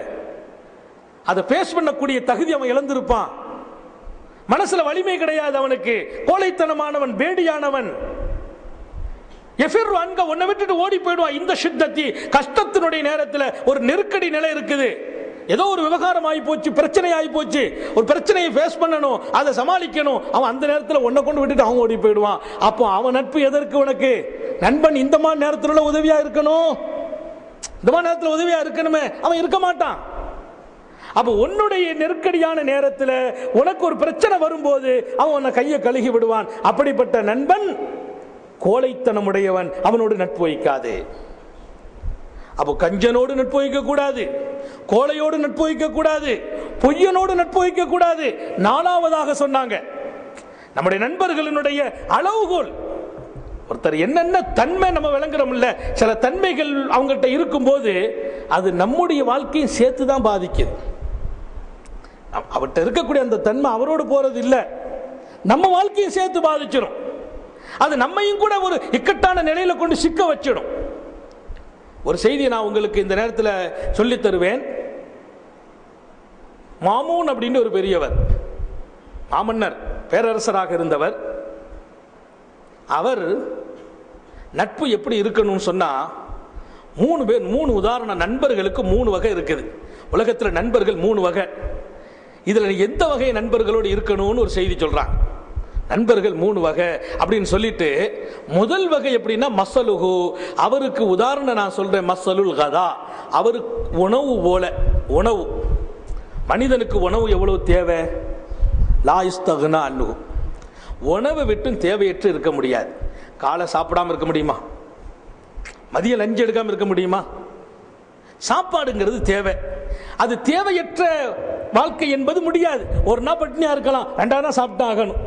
Speaker 3: அதை பேஸ் பண்ணக்கூடிய தகுதி அவன் இழந்திருப்பான். மனசுல வலிமை கிடையாது அவனுக்கு, கோழைத்தனமானவன், வேடியானவன். எஃபிர் அங்க உன்னை விட்டுட்டு ஓடி போயிடுவான். இந்த ஷித்தத்தி, கஷ்டத்தினுடைய நேரத்தில் ஒரு நெருக்கடி நிலை இருக்குது, ஏதோ ஒரு விவகாரம் ஆகி போச்சு, பிரச்சனை ஆகி போச்சு, ஒரு பிரச்சனையை ஃபேஸ் பண்ணணும், அதை சமாளிக்கணும். அவன் அந்த நேரத்தில் ஒன்றை கொண்டு விட்டுட்டு அவன் ஓடி போயிடுவான். அப்போ அவன் நட்பு எதற்கு உனக்கு? நண்பன் இந்த மாதிரி நேரத்தில் உதவியா இருக்கணும், இந்த மாதிரி நேரத்தில் உதவியா இருக்கணுமே, அவன் இருக்க மாட்டான். அப்போ உன்னுடைய நெருக்கடியான நேரத்தில் உனக்கு ஒரு பிரச்சனை வரும்போது அவன் உன்னை கையை கழுகி விடுவான். அப்படிப்பட்ட நண்பன் கோழைத்தனமுடையவன், அவனோடு நட்பு வைக்காது. அப்போ கஞ்சனோடு நட்பு வைக்க கூடாது, கோழையோடு நட்பு வைக்க கூடாது, பொய்யனோடு நட்பு வைக்க கூடாது. நாலாவதாக சொன்னாங்க நம்முடைய நண்பர்களினுடைய அளவுகோல். ஒருத்தர் என்னென்ன தன்மை நம்ம விளங்குறோம் இல்ல, சில தன்மைகள் அவங்ககிட்ட இருக்கும்போது அது நம்முடைய வாழ்க்கையை சேர்த்து தான் பாதிக்குது. அவர்கிட்ட இருக்கக்கூடிய அந்த தன்மை அவரோடு போறது இல்லை, நம்ம வாழ்க்கையை சேர்த்து பாதிச்சிடும். அது நம்மையும் கூட ஒரு இக்கட்டான நிலையில கொண்டு சிக்க வச்சிடும். ஒரு செய்தியை நான் உங்களுக்கு இந்த நேரத்தில் சொல்லி தருவேன். மாமூன் அப்படின்னு ஒரு பெரியவர், மாமன்னர், பேரரசராக இருந்தவர். அவர் நட்பு எப்படி இருக்கணும்னு சொன்னா, 3 பேர், 3 உதாரண நண்பர்களுக்கு 3 வகை இருக்குது. உலகத்தில் நண்பர்கள் 3 வகை. இதுல எந்த வகை நண்பர்களோடு இருக்கணும்னு ஒரு செய்தி சொல்றாங்க. நண்பர்கள் 3 வகை அப்படின்னு சொல்லிட்டு, முதல் வகை எப்படின்னா மசலுகு, அவருக்கு உதாரணம் நான் சொல்றேன், மசலுல் கதா, அவருக்கு உணவு போல. உணவு, மனிதனுக்கு உணவு எவ்வளவு தேவை? லா யுஸ்தக்னா அன்ஹு, உணவை விட்டும் தேவையற்று இருக்க முடியாது. காலை சாப்பிடாம இருக்க முடியுமா? மதிய லஞ்ச் எடுக்காம இருக்க முடியுமா? சாப்பாடுங்கிறது தேவை. அது தேவையற்ற வாழ்க்கை என்பது முடியாது. ஒரு நாள் பட்டினியா இருக்கலாம், 2 நாள் சாப்பிட்டு ஆகணும்.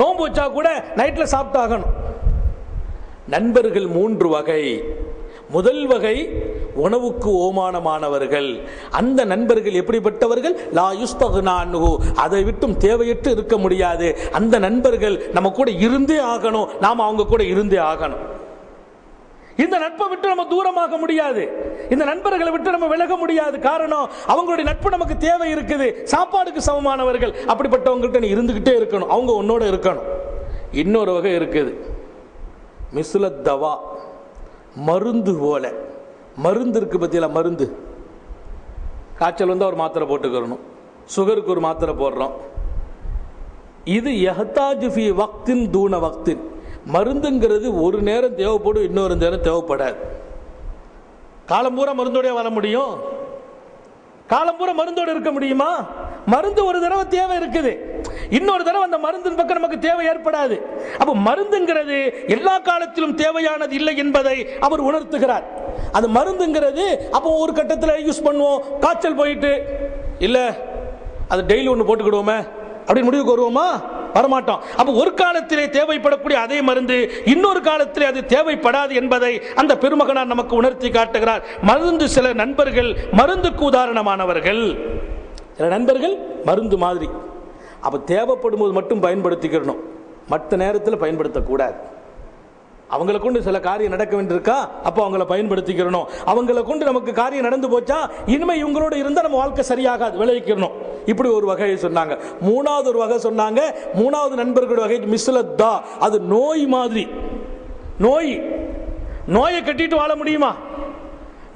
Speaker 3: நோன்பு வச்சா கூட நைட்ல சாப்பிட்டு ஆகணும். நண்பர்கள் 3 வகை. முதல் வகை உணவுக்கு ஓமானமானவர்கள். அந்த நண்பர்கள் எப்படிப்பட்டவர்கள்? லா யுஸ்தக்னா அன்ஹு, அதை விட்டும் தேவையற்று இருக்க முடியாது. அந்த நண்பர்கள் நம்ம கூட இருந்தே ஆகணும், நாம அவங்க கூட இருந்தே ஆகணும். இந்த நட்பை விட்டு நம்ம தூரமாக முடியாது, இந்த நண்பர்களை விட்டு நம்ம விலக முடியாது. காரணம், அவங்களுடைய நட்பு நமக்கு தேவை இருக்குது. சாப்பாடுக்கு சமமானவர்கள், அப்படிப்பட்டவங்கள்ட்ட நீ இருந்துகிட்டே இருக்கணும், அவங்க உன்னோட இருக்கணும். இன்னொரு வகை இருக்குது, மிஸ்லத் தவா, மருந்து போல. மருந்து இருக்கு பத்தியில, மருந்து. காய்ச்சல் வந்தா ஒரு மாத்திரை போட்டுக்கிறணும், சுகருக்கு ஒரு மாத்திரை போடுறோம். இது யஹ்தாஜு ஃபி வக்தின் தூன வக்தின். மருந்துங்கிறது ஒரு நேரம் தேவைப்படும், இன்னொரு நேரம் தேவைப்படாது. காலம் பூரா மருந்தோட வர முடியும்? காலம் பூரா மருந்தோடு இருக்க முடியுமா? மருந்து ஒரு தடவை தேவை இருக்குது, இன்னொரு தடவை அந்த மருந்தின் பக்கம் நமக்கு தேவை ஏற்படாது. அப்ப மருந்துங்கிறது எல்லா காலத்திலும் தேவையானது இல்லை என்பதை அவர் உணர்த்துகிறார். அது மருந்துங்கிறது அப்போ ஒரு கட்டத்தில் யூஸ் பண்ணுவோம், காய்ச்சல் போயிட்டு இல்ல அது டெய்லி ஒன்று போட்டுக்கிடுவோமே அப்படின்னு முடிவுக்கு வருவோமா? வரமாட்டோம். அப்ப ஒரு காலத்திலே தேவைப்படக்கூடிய அதே மருந்து இன்னொரு காலத்திலே அது தேவைப்படாது என்பதை அந்த பெருமகனார் நமக்கு உணர்த்தி காட்டுகிறார். மருந்து, சில நண்பர்கள் மருந்துக்கு உதாரணமானவர்கள், சில நண்பர்கள் மருந்து மாதிரி. அப்ப தேவைப்படும் போது மட்டும் பயன்படுத்திக்கிறணும், மற்ற நேரத்தில் பயன்படுத்தக்கூடாது. அவங்களை கொண்டு சில காரியம் நடக்க வேண்டியிருக்கா, அப்போ அவங்கள பயன்படுத்திக்கிறணும். அவங்களை கொண்டு நமக்கு காரியம் நடந்து போச்சா, இனிமே இவங்களோட இருந்தால் நம்ம வாழ்க்கை சரியாகாது, விளைவிக்கணும். இப்படி ஒரு வகையை சொன்னாங்க. 3வது ஒரு வகை சொன்னாங்க. 3வது நண்பர்களுடைய வகை மிஸ்லத்தா, அது நோய் மாதிரி. நோயை கட்டிட்டு வாழ முடியுமா?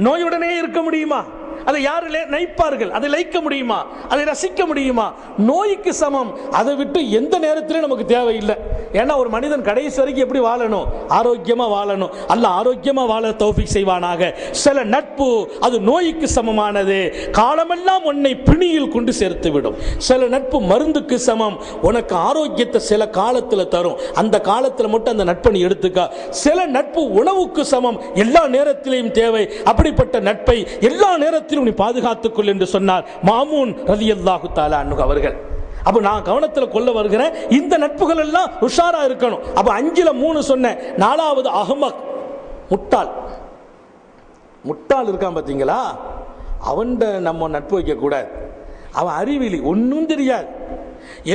Speaker 3: நோயுடனே இருக்க முடியுமா? அதை யாரு நினைப்பார்கள்? அதை லைக்க முடியுமா? அதை ரசிக்க முடியுமா? நோய்க்கு சமம். அதை விட்டு எந்த நேரத்திலும் நமக்கு தேவையில்லை. ஏன்னா ஒரு மனிதன் கடைசி வரைக்கும் எப்படி வாழணும்? ஆரோக்கியமா வாழணும். அல்லாஹ் ஆரோக்கியமா வாழ தௌஃபீக் செய்வானாக. சில நட்பு அது நோய்க்கு சமமானது, காலமெல்லாம் உன்னை பிணியில் கொண்டு சேர்த்து விடும். சில நட்பு மருந்துக்கு சமம், உனக்கு ஆரோக்கியத்தை சில காலத்தில் தரும். அந்த காலத்தில் மட்டும் அந்த நட்பை எடுத்துக்க. சில நட்பு உணவுக்கு சமம், எல்லா நேரத்திலும் தேவை. அப்படிப்பட்ட நட்பை எல்லா நேரத்திலும் நீ பாதுகாத்துக் கொள் என்று சொன்னார் மாமூன் ரலியல்லாஹு தஆலா அன்ஹு அவர்கள். அப்ப நான் கவனத்தில் கொள்ள வருகிறேன், இந்த நட்புகள் எல்லாம் உஷாரா இருக்கணும். அப்ப 5ல் 3 சொன்னேன். 4வது அஹ்மக், முட்டாள். முட்டாள் இருக்கான் பாத்தீங்களா, அவன்ட நம்ம நட்பு வைக்க கூடாது. அவன் அறிவிலி, ஒன்னும் தெரியாது,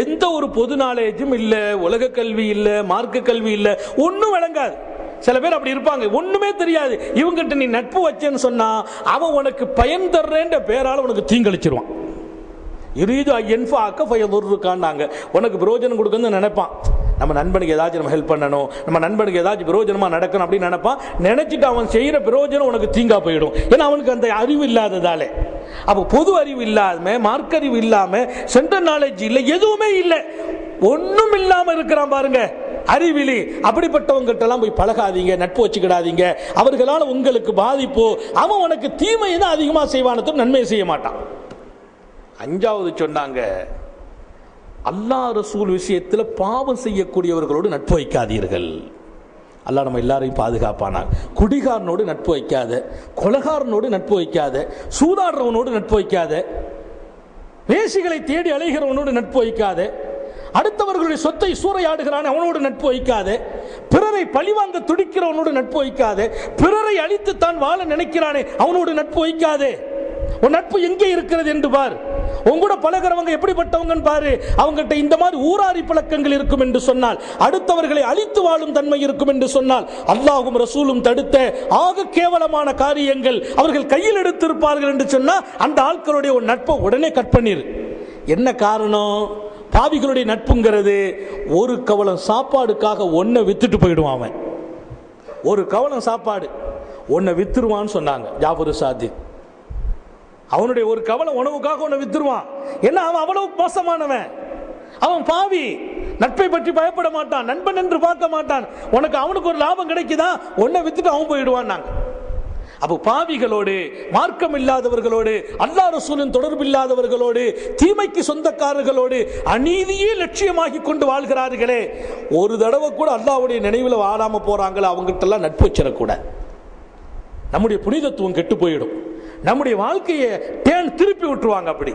Speaker 3: எந்த ஒரு பொது நாலேஜும் இல்ல, உலக கல்வி இல்ல, மார்க்க கல்வி இல்ல, ஒன்னும் விளங்காது. சில பேர் அப்படி இருப்பாங்க, ஒண்ணுமே தெரியாது. இவங்கிட்ட நீ நட்பு வச்சேன்னு சொன்னா அவன் உனக்கு பயன் தர்றேன்ற பேரால உனக்கு தீங்களிச்சிருவான். யுரீது அன்ஃபஅக ஃபயதுர்ருகான்னாங்க. உனக்கு பிரயோஜனம் கொடுக்கணும்னு நினைப்பான். நம்ம நண்பனுக்கு ஏதாச்சும் நம்ம ஹெல்ப் பண்ணணும், நம்ம நண்பனுக்கு ஏதாச்சும் பிரயோஜனமா நடக்கணும் அப்படின்னு நினைப்பான். நினைச்சிட்டு அவன் செய்யற பிரயோஜனம் உனக்கு தீங்கா போயிடும். ஏன்னா அவனுக்கு அந்த அறிவு இல்லாததாலே. அப்போ பொது அறிவு இல்லாம, மார்க்க அறிவு இல்லாம, சென்ட்ரல் நாலேஜ் இல்லை, எதுவுமே இல்லை, ஒன்னும் இல்லாம இருக்கிறான் பாருங்க, அறிவிலி. அப்படிப்பட்டவங்கள்ட்ட எல்லாம் போய் பழகாதீங்க, நட்பு வச்சுக்கிடாதீங்க. அவர்களால் உங்களுக்கு பாதிப்பு. அவன் உனக்கு தீமையை தான் அதிகமா செய்வானது, நன்மையை செய்ய மாட்டான். 5வது சொன்னாங்க, அல்லாஹ் ரசூல் விஷயத்தில் பாவம் செய்யக்கூடியவர்களோடு நட்பு வைக்காதீர்கள். அல்லாஹ் நம்ம எல்லாரையும் பாதுகாப்பானா. குடிகாரனோடு நட்பு வைக்காத, கொலைகாரனோடு நட்பு வைக்காத, சூதாடுறவனோடு நட்பு வைக்காத, வேசிகளை தேடி அலைகிறவனோடு நட்பு வைக்காத, அடுத்தவர்களுடைய சொத்தை சூறையாடுகிறான் அவனோடு நட்பு வைக்காதே, பிறரை பழிவாங்க துடிக்கிறவனோடு நட்பு வைக்காதே, பிறரை அழித்து தான் வாழ நினைக்கிறானே அவனோடு நட்பு வைக்காதே. உன் நட்பு எங்கே இருக்கிறது என்று பார். உங்கூட பழகிறவங்க எப்படிப்பட்டவங்கன்னு பாரு. அவங்ககிட்ட இந்த மாதிரி ஊராரி பழக்கங்கள் இருக்கும் என்று சொன்னால், அடுத்தவர்களை அழித்து வாழும் தன்மை இருக்கும் என்று சொன்னால், அல்லாஹ்வும் ரசூலும் தடுத்த ஆக கேவலமான காரியங்கள் அவர்கள் கையில் எடுத்திருப்பார்கள் என்று சொன்னா அந்த ஆட்களுடைய ஒரு நட்பை உடனே கட் பண்ணிரு. என்ன காரணம்? பாவிகளுடைய நட்புங்கிறது ஒரு கவலம் சாப்பாடுக்காக ஒன்ன வித்துட்டு போயிடுவான். அவன் ஒரு கவலம் சாப்பாடு ஒன்ன வித்துருவான்னு சொன்னாங்க ஜாஃபர் சாதிக். அவனுடைய ஒரு கவலம் உணவுக்காக ஒன்ன வித்துருவான். ஏன்னா அவன் அவ்வளவு மோசமானவன், அவன் பாவி. நட்பை பற்றி பயப்பட மாட்டான், நண்பன் என்று பார்க்க மாட்டான். உனக்கு அவனுக்கு ஒரு லாபம் கிடைக்குதா, ஒன்ன வித்துட்டு அவன் போயிடுவான். நாங்க அப்போ பாவிகளோடு, மார்க்கம் இல்லாதவர்களோடு, அல்லாஹ் ரசூலின் தொடர்பு இல்லாதவர்களோடு, தீமைக்கு சொந்தக்காரர்களோடு அநீதியே லட்சியமாகி கொண்டு வாழ்கிறார்களே, ஒரு தடவை கூட அல்லாஹ்வுடைய நினைவில் வாழாம போறாங்களே, அவங்ககிட்ட எல்லாம் நட்பு வச்சிடக்கூடாது. நம்முடைய புனிதத்துவம் கெட்டு போயிடும், நம்முடைய வாழ்க்கையை திருப்பி விட்டுருவாங்க. அப்படி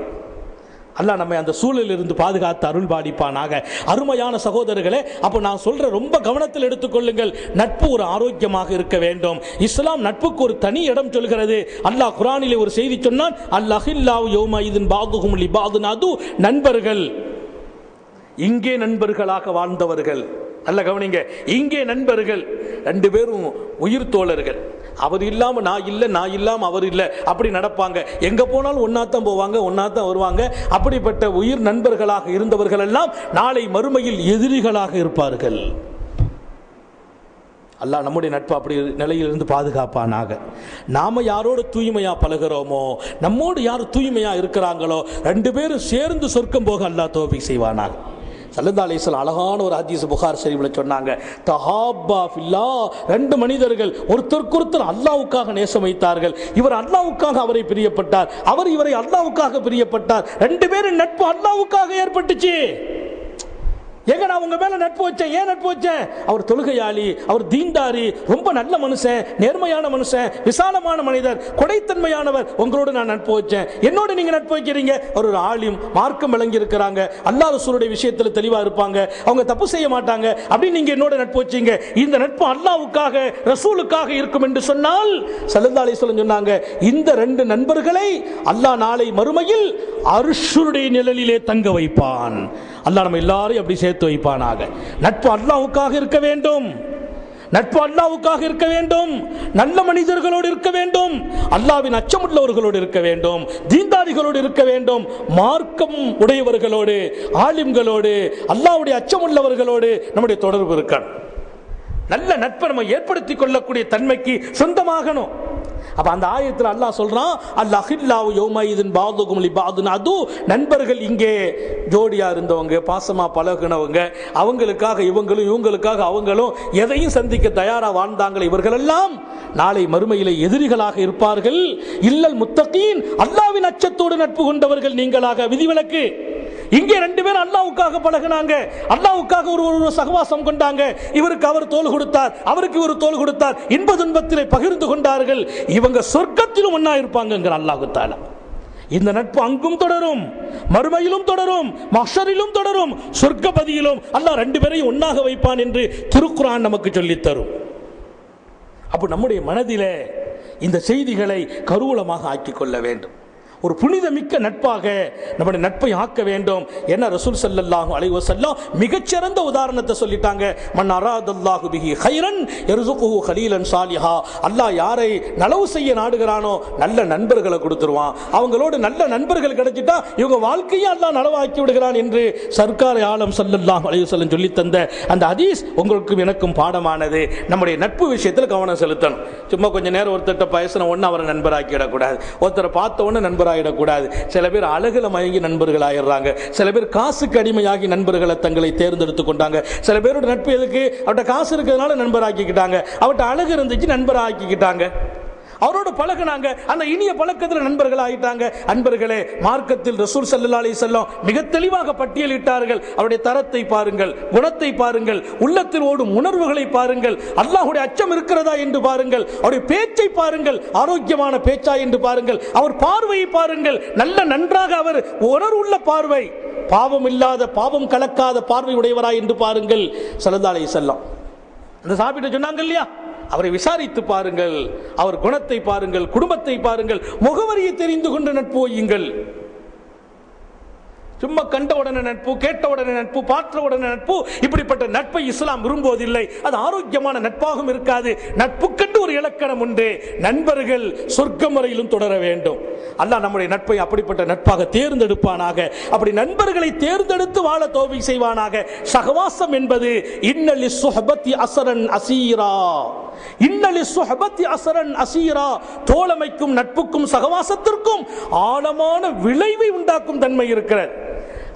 Speaker 3: அல்லாஹ் நம்மை அந்த சூழலில் இருந்து பாதுகாத்து அருள் பாலிப்பானாக. அருமையான சகோதரர்களே, அப்போ நான் சொல்ற ரொம்ப கவனத்தில் எடுத்துக்கொள்ளுங்கள். நட்பு ஒரு ஆரோக்கியமாக இருக்க வேண்டும். இஸ்லாம் நட்புக்கு ஒரு தனி இடம் சொல்கிறது. அல்லாஹ் குர்ஆனிலே ஒரு செய்தி சொன்னான், அல்-அஹில்லாஹு யௌமஇதின் பாதுஹும் லிபாதுன் அது. நண்பர்கள் இங்கே நண்பர்களாக வாழ்ந்தவர்கள், நல்ல கவனிங்க, இங்கே நண்பர்கள் 2 பேரும் உயிர் தோழர்கள். அவர் இல்லாம நான் இல்லை, நான் இல்லாம அவர் இல்லை, அப்படி நடப்பாங்க. எங்க போனாலும் ஒன்னாத்தான் போவாங்க, ஒன்னாத்தான் வருவாங்க. அப்படிப்பட்ட உயிர் நண்பர்களாக இருந்தவர்கள் எல்லாம் நாளை மறுமையில் எதிரிகளாக இருப்பார்கள். அல்லாஹ் நம்முடைய நட்பு அப்படி நிலையிலிருந்து பாதுகாப்பானாக. நாம யாரோடு தூய்மையா பழகிறோமோ, நம்மோடு யார் தூய்மையா இருக்கிறாங்களோ, 2 பேரும் சேர்ந்து சொர்க்கம் போக அல்லாஹ் தௌஃபீக் செய்வானாக. ஸல்லல்லாஹு அலைஹி வஸல்லம் அழகான ஒரு ஹதீஸ் புகார் ஷரீஃபில் சொன்னாங்க, தஹாப்பா ஃபில்லாஹ், 2 மனிதர்கள் ஒருத்தருக்கொருத்தர் அல்லாஹ்வுக்காக நேசம் வைத்தார்கள். இவர் அல்லாஹ்வுக்காக அவரை பிரியப்பட்டார், அவர் இவரை அல்லாஹ்வுக்காக பிரியப்பட்டார். 2 பேரும் நட்பு அல்லாஹ்வுக்காக ஏற்பட்டுச்சு. ஏங்க நான் உங்க மேல நட்பு வச்சேன், ஏன் நட்பு வச்சேன்? அவர் தொழுகையாளி, அவர் தீன்தாரி, ரொம்ப நல்ல மனுஷன், நேர்மையான மனுஷன், விசாலமான மனிதர், கொடைத்தன்மையானவர், உங்களோட நான் நட்பு வச்சேன். என்னோட நீங்க நட்பு வைக்கிறீங்க. அவர் ஒரு ஆலிம், மார்க்கம் விளங்கி இருக்கிறாங்க, அல்லாஹ் ரசூலுடைய விஷயத்துல தெளிவா இருப்பாங்க, அவங்க தப்பு செய்ய மாட்டாங்க, அப்படி நீங்க என்னோட நட்பு வச்சீங்க. இந்த நட்பு அல்லாஹ்வுக்காக ரசூலுக்காக இருக்கும் என்று சொன்னால் ஸல்லல்லாஹு அலைஹி வஸல்லம் சொன்னாங்க, இந்த 2 நண்பர்களை அல்லாஹ் நாளை மறுமையில் அர்ஷுடைய நிழலிலே தங்க வைப்பான். அல்லாஹ் நம்ம எல்லாரையும் அப்படி சேர்த்து வைப்பானாக. நட்பு அல்லாஹ்வுக்காக இருக்க வேண்டும், நட்பு அல்லாஹ்வுக்காக இருக்க வேண்டும், நல்ல மனிதர்களோடு இருக்க வேண்டும், அல்லாஹ்வின் அச்சமுள்ளவர்களோடு இருக்க வேண்டும், தீன்தாரிகளோடு இருக்க வேண்டும், மார்க்கம் உடையவர்களோடு, ஆலிம்களோடு, அல்லாஹ்வுடைய அச்சமுள்ளவர்களோடு நம்முடைய தொடர்பு இருக்கணும். நல்ல நட்பை நம்ம ஏற்படுத்திக் கொள்ளக்கூடிய தன்மைக்கு சொந்தமாகணும். அப்ப அந்த ஆயத்தில் அல்லாஹ் சொல்றான், அல்-அஹில்லாஹு யௌமைதின் பாதுகும் லிபாதுன் அது, நண்பர்கள் இங்கே ஜோடியா இருந்தவங்க, பாசமா பழகுனவங்க, அவங்களுக்காக இவங்களும் இவங்களுக்காக அவங்களும் எதையும் சந்திக்க தயாரா வாழ்ந்தாங்களே, இவர்களெல்லாம் நாளை மறுமையிலே எதிரிகளாக இருப்பார்கள். இல்லல் முத்தகீன், அல்லாஹ்வின் அச்சத்தோடு நட்பு கொண்டவர்கள் நீங்களாக. விதிவிலக்கு, இங்கே ரெண்டு பேரும் அல்லாஹ்வுக்காக பழகினாங்க, அல்லாஹ்வுக்காக ஒரு சகவாசம் கொண்டாங்க. இவருக்கு அவர் தோள் கொடுத்தார், அவருக்கு இவர் தோள் கொடுத்தார், இன்ப துன்பத்திலே பகிர்ந்து கொண்டார்கள். இவங்க சொர்க்கத்திலும் ஒண்ணா இருப்பாங்க அல்லாஹ் தஆலா. இந்த நட்பு அங்கும் தொடரும், மறுமையிலும் தொடரும், மஹ்ஷரிலும் தொடரும், சொர்க்கபதியிலும் அல்லாஹ் ரெண்டு பேரையும் ஒன்னாக வைப்பான் என்று திருக்குர்ஆன் நமக்கு சொல்லித் தரும். அப்ப நம்முடைய மனதிலே இந்த செய்திகளை கருவூலமாக ஆக்கிக் கொள்ள வேண்டும். ஒரு புனிதமிக்க நட்பாக நம்முடைய நட்பை ஆக்க வேண்டும். என்ன ரசூல் ஸல்லல்லாஹு அலைஹி வஸல்லம் மிகச்சிறந்த உதாரணத்தை சொல்லிட்டாங்க. மன் அராதல்லாஹு பிஹி கைரன் யர்ஸுகுஹு கலீலன் சாலிஹா. அல்லாஹ் யாரை நலவு செய்ய நாடுகிறானோ நல்ல நண்பர்களை கொடுத்துருவான். அவங்களோடு நல்ல நண்பர்கள் கிடைச்சிட்டா இவங்க வாழ்க்கையை அல்லாஹ் நலவாக்கி விடுகிறான் என்று சர்க்கார் ஆலம் ஸல்லல்லாஹு அலைஹி வஸல்லம் சொல்லி தந்த அந்த ஹதீஸ் உங்களுக்கும் எனக்கும் பாடமானது. நம்முடைய நட்பு விஷயத்தில் கவனம் செலுத்தணும். சும்மா கொஞ்ச நேரம் ஒருத்தட்ட பேசின உடனே அவரை நண்பராக்கிடக்கூடாது, ஒருத்தரை பார்த்த உடனே நண்பராக கூடாது. சில பேர் அழகுல மயங்கி நண்பர்கள் ஆயிடுறாங்க, சில பேர் காசுக்கு அடிமையாகி நண்பர்களை தங்களை தேர்ந்தெடுத்துக் கொண்டாங்க. சில பேரோட நட்பு எதுக்கு, அவர்கிட்ட காசு இருக்கிறதுனால நண்பராக்கிக்கிட்டாங்க, அவர்கிட்ட அழகு இருந்துச்சு நண்பராக்கிக்கிட்டாங்க, அவரோட பழகினாங்க, அந்த இனிய பழக்கத்தில் நண்பர்கள் ஆகிட்டாங்க. அன்பர்களே, மார்க்கத்தில் ரசூல் ஸல்லல்லாஹு அலைஹி வஸல்லம் மிக தெளிவாக பட்டியலிட்டார்கள். அவருடைய தரத்தை பாருங்கள், குணத்தை பாருங்கள், உள்ளத்தில் ஓடும் உணர்வுகளை பாருங்கள், அல்லாஹ்வுடைய அச்சம் இருக்கிறதா என்று பாருங்கள், அவருடைய பேச்சை பாருங்கள், ஆரோக்கியமான பேச்சா என்று பாருங்கள், அவர் பார்வையை பாருங்கள், நல்ல நன்றாக அவர் உணர்வுள்ள பார்வை, பாவம் இல்லாத பாவம் கலக்காத பார்வை உடையவரா என்று பாருங்கள். ஸல்லல்லாஹு அலைஹி வஸல்லம் அந்த சாபிட்ட சொன்னாங்க இல்லையா, அவரை விசாரித்து பாருங்கள், அவர் குணத்தை பாருங்கள், குடும்பத்தை பாருங்கள், முகவரியை தெரிந்து கொண்டு நட்பு வையுங்கள். சும்மா கண்ட உடனே நட்பு, கேட்ட உடனே நட்பு, பார்த்த உடனே நட்பு, இப்படிப்பட்ட நட்பை இஸ்லாம் விரும்புவதில்லை. அது ஆரோக்கியமான நட்பாகவும் இருக்காது. நட்புக்கென்று ஒரு இலக்கணம் உண்டு. நண்பர்கள் சொர்க்கம் வரையிலும் தொடர வேண்டும். அல்லாஹ் நம்முடைய நட்பை அப்படிப்பட்ட நட்பாக தேர்ந்தெடுப்பானாக. அப்படி நண்பர்களை தேர்ந்தெடுத்து வாழ தௌஃபீக் செய்வானாக. சகவாசம் என்பது இன்னலி சுஹபத்தி அஸரன் அஸீரா, இன்னலி சுஹபத்தி அஸரன் அஸீரா, தோழமைக்கும் நட்புக்கும் சகவாசத்திற்கும் ஆழமான விளைவை உண்டாக்கும் தன்மை இருக்கிறது.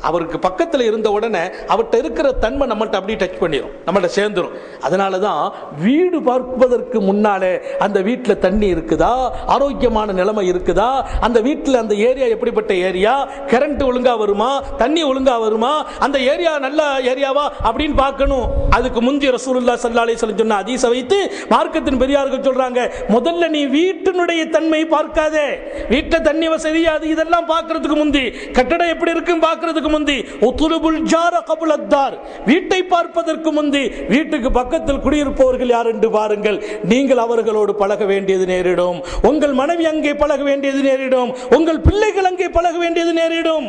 Speaker 3: அவருக்கு பக்கத்தில் இருந்த உடனே அவர்கிட்ட இருக்கிற தன்மை நம்மள்ட்ட அப்படியே டச் பண்ணிடும், நம்மள்ட்ட சேர்ந்துடும். அதனால தான் வீடு பார்ப்பதற்கு முன்னாலே அந்த வீட்டில் தண்ணி இருக்குதா, ஆரோக்கியமான நிலைமை இருக்குதா, அந்த வீட்டில் அந்த ஏரியா எப்படிப்பட்ட ஏரியா, கரண்ட் ஒழுங்கா வருமா, தண்ணி ஒழுங்கா வருமா, அந்த ஏரியா நல்ல ஏரியாவா அப்படின்னு பார்க்கணும். அதுக்கு முந்தி ரசூலுல்லாஹி ஸல்லல்லாஹு அலைஹி வஸல்லம் சொன்ன ஹதீஸை வைத்து மார்க்கத்தின் பெரியார்கள் சொல்றாங்க, முதல்ல நீ வீட்டினுடைய தன்மை பார்க்காதே, வீட்டில் தண்ணி வசதி அது இதெல்லாம் பார்க்கறதுக்கு முந்தி, கட்டடம் எப்படி இருக்குன்னு பார்க்கறதுக்கு முந்தி, உத்லுபுல் ஜார கப்ல அத்தார், வீட்டை பார்ப்பதற்கு முந்தி வீட்டுக்கு பக்கத்தில் குடியிருப்பவர்கள் யார் என்று பாருங்கள். நீங்கள் அவர்களோடு பழக வேண்டியது நேரிடும், உங்கள் மனைவி அங்கே பழக வேண்டியது நேரிடும், உங்கள் பிள்ளைகள் அங்கே பழக வேண்டியது நேரிடும்.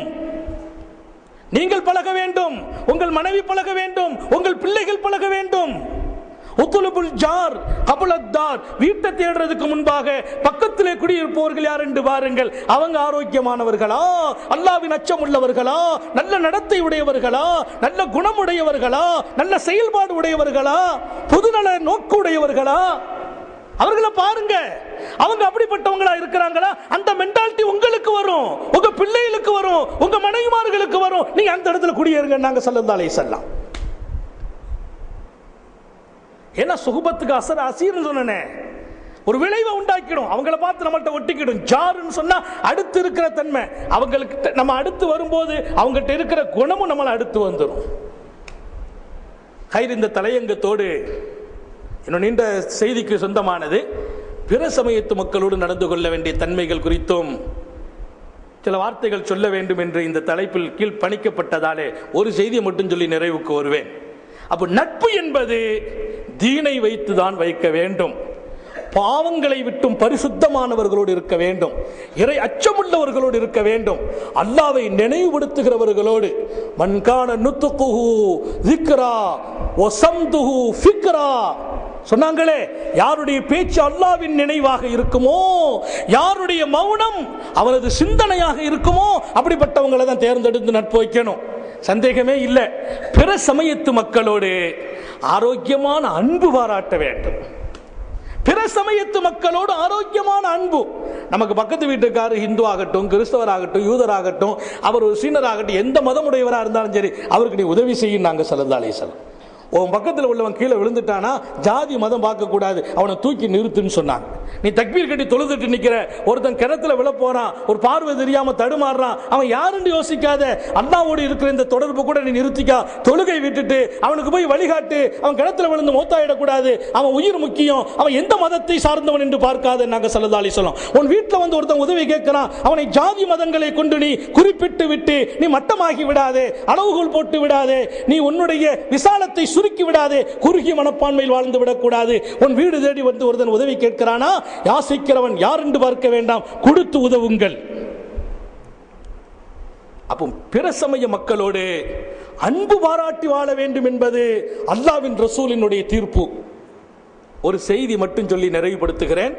Speaker 3: நீங்கள் பழக வேண்டும், உங்கள் மனைவி பழக வேண்டும், உங்கள் பிள்ளைகள் பழக வேண்டும். உத்லுபுல் ஜார் கப்ல அத்தார், வீட்டை தேடுறதுக்கு முன்பாக பக்கத்திலே குடியிருப்பவர்கள் யார் என்று பாருங்கள். அவங்க ஆரோக்கியமானவர்களா, அல்லாஹ்வின் அச்சம் உள்ளவர்களா, நல்ல நடத்தை உடையவர்களா, நல்ல குணம் உடையவர்களா, நல்ல செயல்பாடு உடையவர்களா, பொதுநல நோக்கு உடையவர்களா, அவர்களை பாருங்க. அவங்க அப்படிப்பட்டவங்களா இருக்கிறாங்களா, அந்த மென்டாலிட்டி உங்களுக்கு வரும், உங்க பிள்ளைகளுக்கு வரும், உங்க மனைவிமார்களுக்கு வரும். நீங்க அந்த இடத்துல குடியேறுங்க நாங்க ஸல்லல்லாஹு அலைஹி வஸல்லம். ஏன்னா சுஹபத்துக்கு அஸர் அஸீர்னு சொன்னனே, ஒரு விளைவை உண்டாக்கிடும், அவங்கள பார்த்து நம்மள்ட்ட ஒட்டிக்கிடும். ஜாருன்னு சொன்னா அடுத்து இருக்கிற தன்மை, அவங்களுக்கு நம்ம அடுத்து வரும்போது அவங்ககிட்ட இருக்கிற குணமும் நம்மளை அடுத்து வந்துடும். ஹைர், இந்த தலையங்கத்தோடு இன்னும் நீண்ட செய்திக்கு சொந்தமானது பிற சமயத்து மக்களோடு நடந்து கொள்ள வேண்டிய தன்மைகள் குறித்தும் சில வார்த்தைகள் சொல்ல வேண்டும் என்று இந்த தலைப்பில் கீழ் பணிக்கப்பட்டதாலே ஒரு செய்தியை மட்டும் சொல்லி நிறைவுக்கு வருவேன். அப்ப நட்பு என்பது தீனை வைத்துதான் வைக்க வேண்டும், பாவங்களை விட்டும் பரிசுத்தமானவர்களோடு இருக்க வேண்டும், இறை அச்சமுள்ளவர்களோடு இருக்க வேண்டும், அல்லாஹ்வை நினைவுபடுத்துகிறவர்களோடு. மன்கான நுத்துகுஹு ذிக்ரா வஸம்துஹு ஃபிக்ரா சொன்னாங்களே, யாருடைய பேச்சு அல்லாஹ்வின் நினைவாக இருக்குமோ, யாருடைய மௌனம் அவரது சிந்தனையாக இருக்குமோ, அப்படிப்பட்டவங்களை தான் தேர்ந்தெடுத்து நட்பு வைக்கணும். சந்தேகமே இல்லை. பிற சமயத்து மக்களோடு ஆரோக்கியமான அன்பு பாராட்ட வேண்டும். பிற சமயத்து மக்களோடு ஆரோக்கியமான அன்பு. நமக்கு பக்கத்து வீட்டுக்காரர் ஹிந்து ஆகட்டும், கிறிஸ்தவர் ஆகட்டும், யூதர் ஆகட்டும், அவர் ஒரு சீனர் ஆகட்டும், எந்த மதம் உடையவராக இருந்தாலும் சரி, அவருக்கு நீ உதவி செய்யும் நாங்க ஸல்லல்லாஹு அலைஹி வஸல்லம். உன் பக்கத்தில் உள்ளவன் கீழே விழுந்துட்டானா ஜாதி மதம் பார்க்க கூடாது, அவனை தூக்கி நிறுத்துன்னு சொன்னாங்க. நீ தக்பீர் கட்டி தொழுதுட்டு நிக்கிற, ஒருத்தன் கிணத்துல விழ போறான், ஒரு பார்வை தெரியாம தடுமாறுறான், அவன் யாருன்னு யோசிக்காத, அல்லாஹ்வோடு இருக்கிற இந்த தொடர்பு கூட நீ நிறுத்திக்கா. தொழுகை விட்டுட்டு அவனுக்கு போய் வழிகாட்டு. அவன் கிணத்துல விழுந்து மௌத்தாயிடக்கூடாது, அவன் உயிர் முக்கியம், அவன் எந்த மதத்தை சார்ந்தவன் என்று பார்க்காத நாங்க ஸல்லல்லாஹு அலைஹி வஸல்லம். உன் வீட்டில் வந்து ஒருத்தன் உதவி கேட்கிறான், அவனை ஜாதி மதங்களை கொண்டு நீ குறிப்பிட்டு விட்டு நீ மட்டமாகி விடாதே, அளவுகோல் போட்டு விடாதே, நீ உன்னுடைய விசாலத்தை சுருக்கி விடாதே, குறுகிய மனப்பான்மையில் வாழ்ந்து விடக்கூடாது. உன் வீடு தேடி வந்து ஒருத்தன் உதவி கேட்கிறானா, யாசிக்கிறவன் யார் என்று பார்க்க வேண்டாம், கொடுத்து உதவுங்கள். அப்போ பிற சமய மக்களோடு அன்பு பாராட்டி வாழ வேண்டும் என்பது அல்லாஹ்வின் ரசூலினுடைய தீர்ப்பு. ஒரு செய்தி மட்டும் சொல்லி நிறைவுபடுத்துகிறேன்.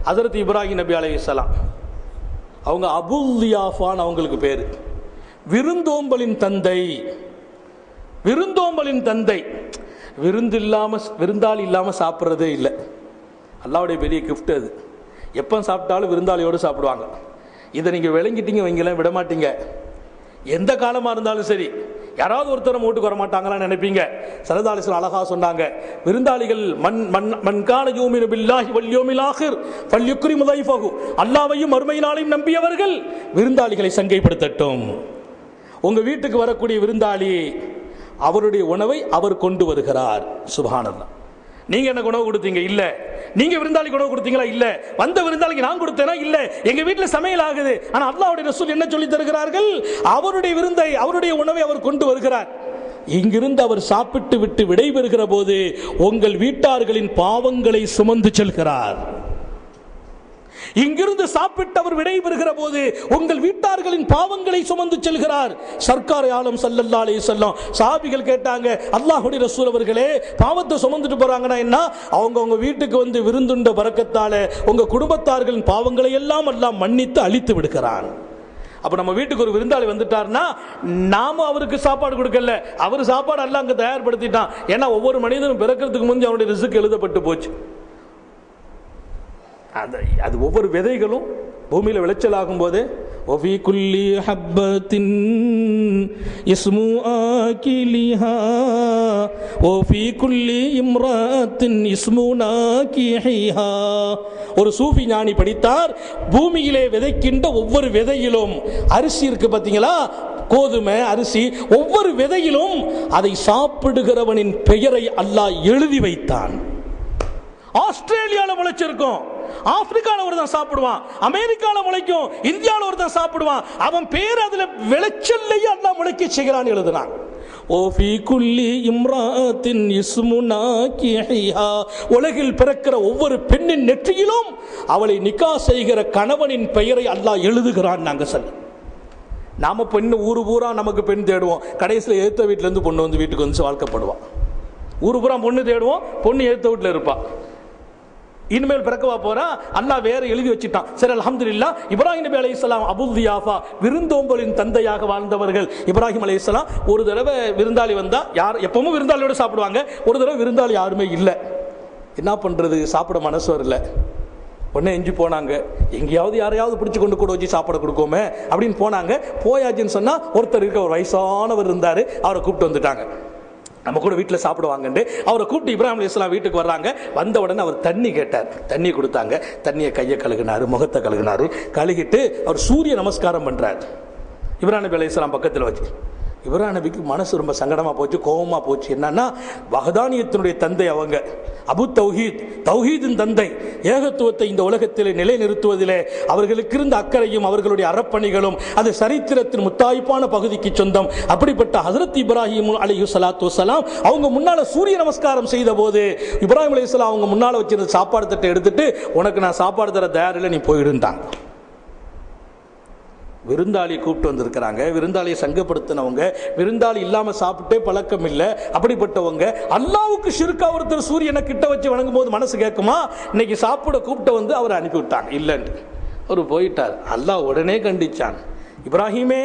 Speaker 3: ஹஜ்ரத் இப்ராஹிம் நபி அலைஹிஸ்ஸலாம் அவங்க அபுல் லியாஃபான் அவங்களுக்கு பேரு, விருந்தோம்பலின் தந்தை. விருந்தோம்பலின் தந்தை. விருந்தாளி இல்லாம சாப்பிட்றதே இல்லை. அல்லாஹ்வுடைய பெரிய கிஃப்ட் அது. எப்போ சாப்பிட்டாலும் விருந்தாளியோடு சாப்பிடுவாங்க. இதை நீங்க விளங்கிட்டீங்க வைங்களேன், விடமாட்டீங்க. எந்த காலமா இருந்தாலும் சரி, யாராவது ஒருத்தர் வீட்டுக்கு வர மாட்டாங்களான்னு நினைப்பீங்க. ஸல்லல்லாஹு அலைஹி வஸல்லம் அழகா சொன்னாங்க, விருந்தாளிகள் மன் கான யூமினு பில்லாஹி வல் யௌமில் ஆகிர் ஃபல்யுக்ரிம் தைஃபஹு, அல்லாஹ்வையும் மறுமை நாளையும் நம்பியவர்கள் விருந்தாளிகளை சங்கைப்படுத்தட்டும். உங்க வீட்டுக்கு வரக்கூடிய விருந்தாளி அவருடைய உணவை அவர் கொண்டு வருகிறார். சுப்ஹானல்லாஹ். நீங்க எனக்கு உணவு கொடுத்தீங்க? இல்ல. நீங்க விருந்தாளிக்கு உணவு கொடுத்தீங்களா? இல்ல. வந்த விருந்தாளிக்கு நான் கொடுத்தேனா? இல்ல. எங்க வீட்டில் சமையல் ஆகுது. ஆனா அல்லாஹ்வுடைய ரசூல் என்ன சொல்லி தருகிறார்கள்? அவருடைய விருந்தை, அவருடைய உணவை அவர் கொண்டு வருகிறார். இங்கிருந்து அவர் சாப்பிட்டு விட்டு விடைபெறுகிற போது உங்கள் வீட்டார்களின் பாவங்களை சுமந்து செல்கிறார். இங்கிருந்து சாப்பிட்டு அவர் விடைபெறுகிற போது உங்கள் வீட்டார்களின் பாவங்களை சுமந்து செல்கிறார். சர்க்கார் ஆலம் ஸல்லல்லாஹு அலைஹி வஸல்லம் சஹாபிகள் கேட்டாங்க, அல்லாஹ்வுடைய ரசூல் அவர்களே, பாவத்தை சுமந்துட்டு போறாங்கன்னா என்ன? அவங்க வீட்டுக்கு வந்து விருந்துண்ட பரக்கத்தால உங்க குடும்பத்தார்களின் பாவங்களை எல்லாம் அல்லாஹ் மன்னித்து அழித்து விடுகிறான். அப்ப நம்ம வீட்டுக்கு ஒரு விருந்தாளி வந்துட்டார்னா நாம அவருக்கு சாப்பாடு கொடுக்கல, அவர் சாப்பாடு அல்லாஹ் அங்க தயார்படுத்திட்டான். ஏன்னா ஒவ்வொரு மனிதனும் பிறக்கிறதுக்கு முந்தைய அவனுடைய ரிஸ்க் எழுதப்பட்டு போச்சு. அது ஒவ்வொரு விதைகளும் பூமியில விளைச்சல் ஆகும் போது ஒஃபி குல்லி ஹப்பத்தின் இஸ்மு ஆகிலிஹா ஒஃபி குல்லி இம்ராத்தின் இஸ்மு நாகிஹிஹா. ஒரு சூஃபி ஞானி படித்தார், பூமியிலே விதைக்கின்ற ஒவ்வொரு விதையிலும், அரிசி இருக்கு பாத்தீங்களா, கோதுமை அரிசி, ஒவ்வொரு விதையிலும் அதை சாப்பிடுகிறவனின் பெயரை அல்லாஹ் எழுதி வைத்தான். ஆஸ்திரேலியால முளைச்சிருக்கும், ஆப்பிரிக்கால ஒருத்தன் சாப்பிடுவான், அமெரிக்கால முளைக்கும், இந்தியாவில் ஒருத்தன் சாப்பிடுவான், அவன் பேர் அதுல விளைச்சல்லையே அல்லாஹ் முளைக்க செய்கிறான் எழுதுனான். ஓஃபி குல்லி இம்ராத்தின் இஸ்மு நாகிஹிஹா. உலகில் பிறக்கிற ஒவ்வொரு பெண்ணின் நெற்றியிலும் அவளை நிக்கா செய்கிற கணவனின் பெயரை அல்லாஹ் எழுதுகிறான். நாங்க சொல்ல, நாம பெண்ணு ஊரு பூரா நமக்கு பெண் தேடுவோம், கடைசியில் ஏத்த வீட்டுல இருந்து பொண்ணு வந்து வீட்டுக்கு வந்து வாழ்க்கப்படுவான். ஊரு பூரா பொண்ணு தேடுவோம், பொண்ணு ஏத்த வீட்டுல இருப்பா. இனிமேல் பிறக்கவா போறா, அல்லாஹ் வேற எழுதி வச்சிட்டான். சரி, அல்ஹம்துலில்லாஹ். இப்ராஹிம் நபி அலைஹிஸ்ஸலாம் அபுல் தியாஃபா, விருந்தோம்பலின் தந்தையாக வாழ்ந்தவர்கள். இப்ராஹிம் அலைஹிஸ்ஸலாம் ஒரு தடவை விருந்தாளி வந்தா, யார் எப்பவும் விருந்தாளியோட சாப்பிடுவாங்க, ஒரு தடவை விருந்தாளி யாருமே இல்லை. என்ன பண்றது, சாப்பிட மனசு வரல. உடனே எஞ்சி போனாங்க, எங்கேயாவது யாரையாவது பிடிச்சி கொண்டு கூட வச்சு சாப்பாடு கொடுக்கோமே அப்படின்னு போனாங்க. போயாச்சுன்னு சொன்னா ஒருத்தர் இருக்க, ஒரு வயசானவர் இருந்தாரு, அவரை கூப்பிட்டு வந்துட்டாங்க. நம்ம கூட வீட்டில் சாப்பிடுவாங்கன்னு அவரை கூப்பிட்டு இப்ராஹிம் அலைஹிஸ்ஸலாம் வீட்டுக்கு வர்றாங்க. வந்த உடனே அவர் தண்ணி கேட்டார், தண்ணி கொடுத்தாங்க. தண்ணியை கையை கழுகுனாரு, முகத்தை கழுகுனாரு. கழுகிட்டு அவர் சூரிய நமஸ்காரம் பண்றார் இப்ராஹிம் நபி அலைஹிஸ்ஸலாம் பக்கத்தில் வச்சு. இப்ராஹிம் நபிக்கு மனசு ரொம்ப சங்கடமா போச்சு, கோபமா போச்சு. என்னன்னா, வஹதானியத்தினுடைய தந்தை அவங்க, அபு தௌஹீத், தௌஹீதின் தந்தை, ஏகத்துவத்தை இந்த உலகத்திலே நிலைநிறுத்துவதிலே அவர்களுக்கு இருந்த அக்கறையும் அவர்களுடைய அறப்பணிகளும் அது சரித்திரத்தின் முத்தாய்ப்பான பகுதிக்கு சொந்தம். அப்படிப்பட்ட ஹஜ்ரத் இப்ராஹிம் அலைஹிஸ்ஸலாத்து வஸ்ஸலாம் அவங்க முன்னால சூரிய நமஸ்காரம் செய்த போது இப்ராஹிம் அலைஹிஸ்ஸலாம் அவங்க முன்னால வச்சிருந்த சாப்பாடு தட்டை எடுத்துட்டு, உனக்கு நான் சாப்பாடு தர தயாரில்லை, நீ போயிடுன்ட்டாங்க. விருந்தாளி கூப்பிட்டு வந்திருக்கிறாங்க, விருந்தாளியை சங்கப்படுத்தினவங்க, விருந்தாளி இல்லாம சாப்பிட்டே பழக்கம் இல்லை, அப்படிப்பட்டவங்க அல்லாஹ்வுக்கு ஷிர்கா ஒருத்தர் சூரியனை கிட்ட வச்சு வணங்கும் போது மனசு கேட்குமா? இன்னைக்கு சாப்பிட கூப்பிட்டு வந்து அவரை அனுப்பி விட்டாங்க. இல்லைன்னு அவர் போயிட்டார். அல்லாஹ் உடனே கண்டிச்சான், இப்ராஹிமே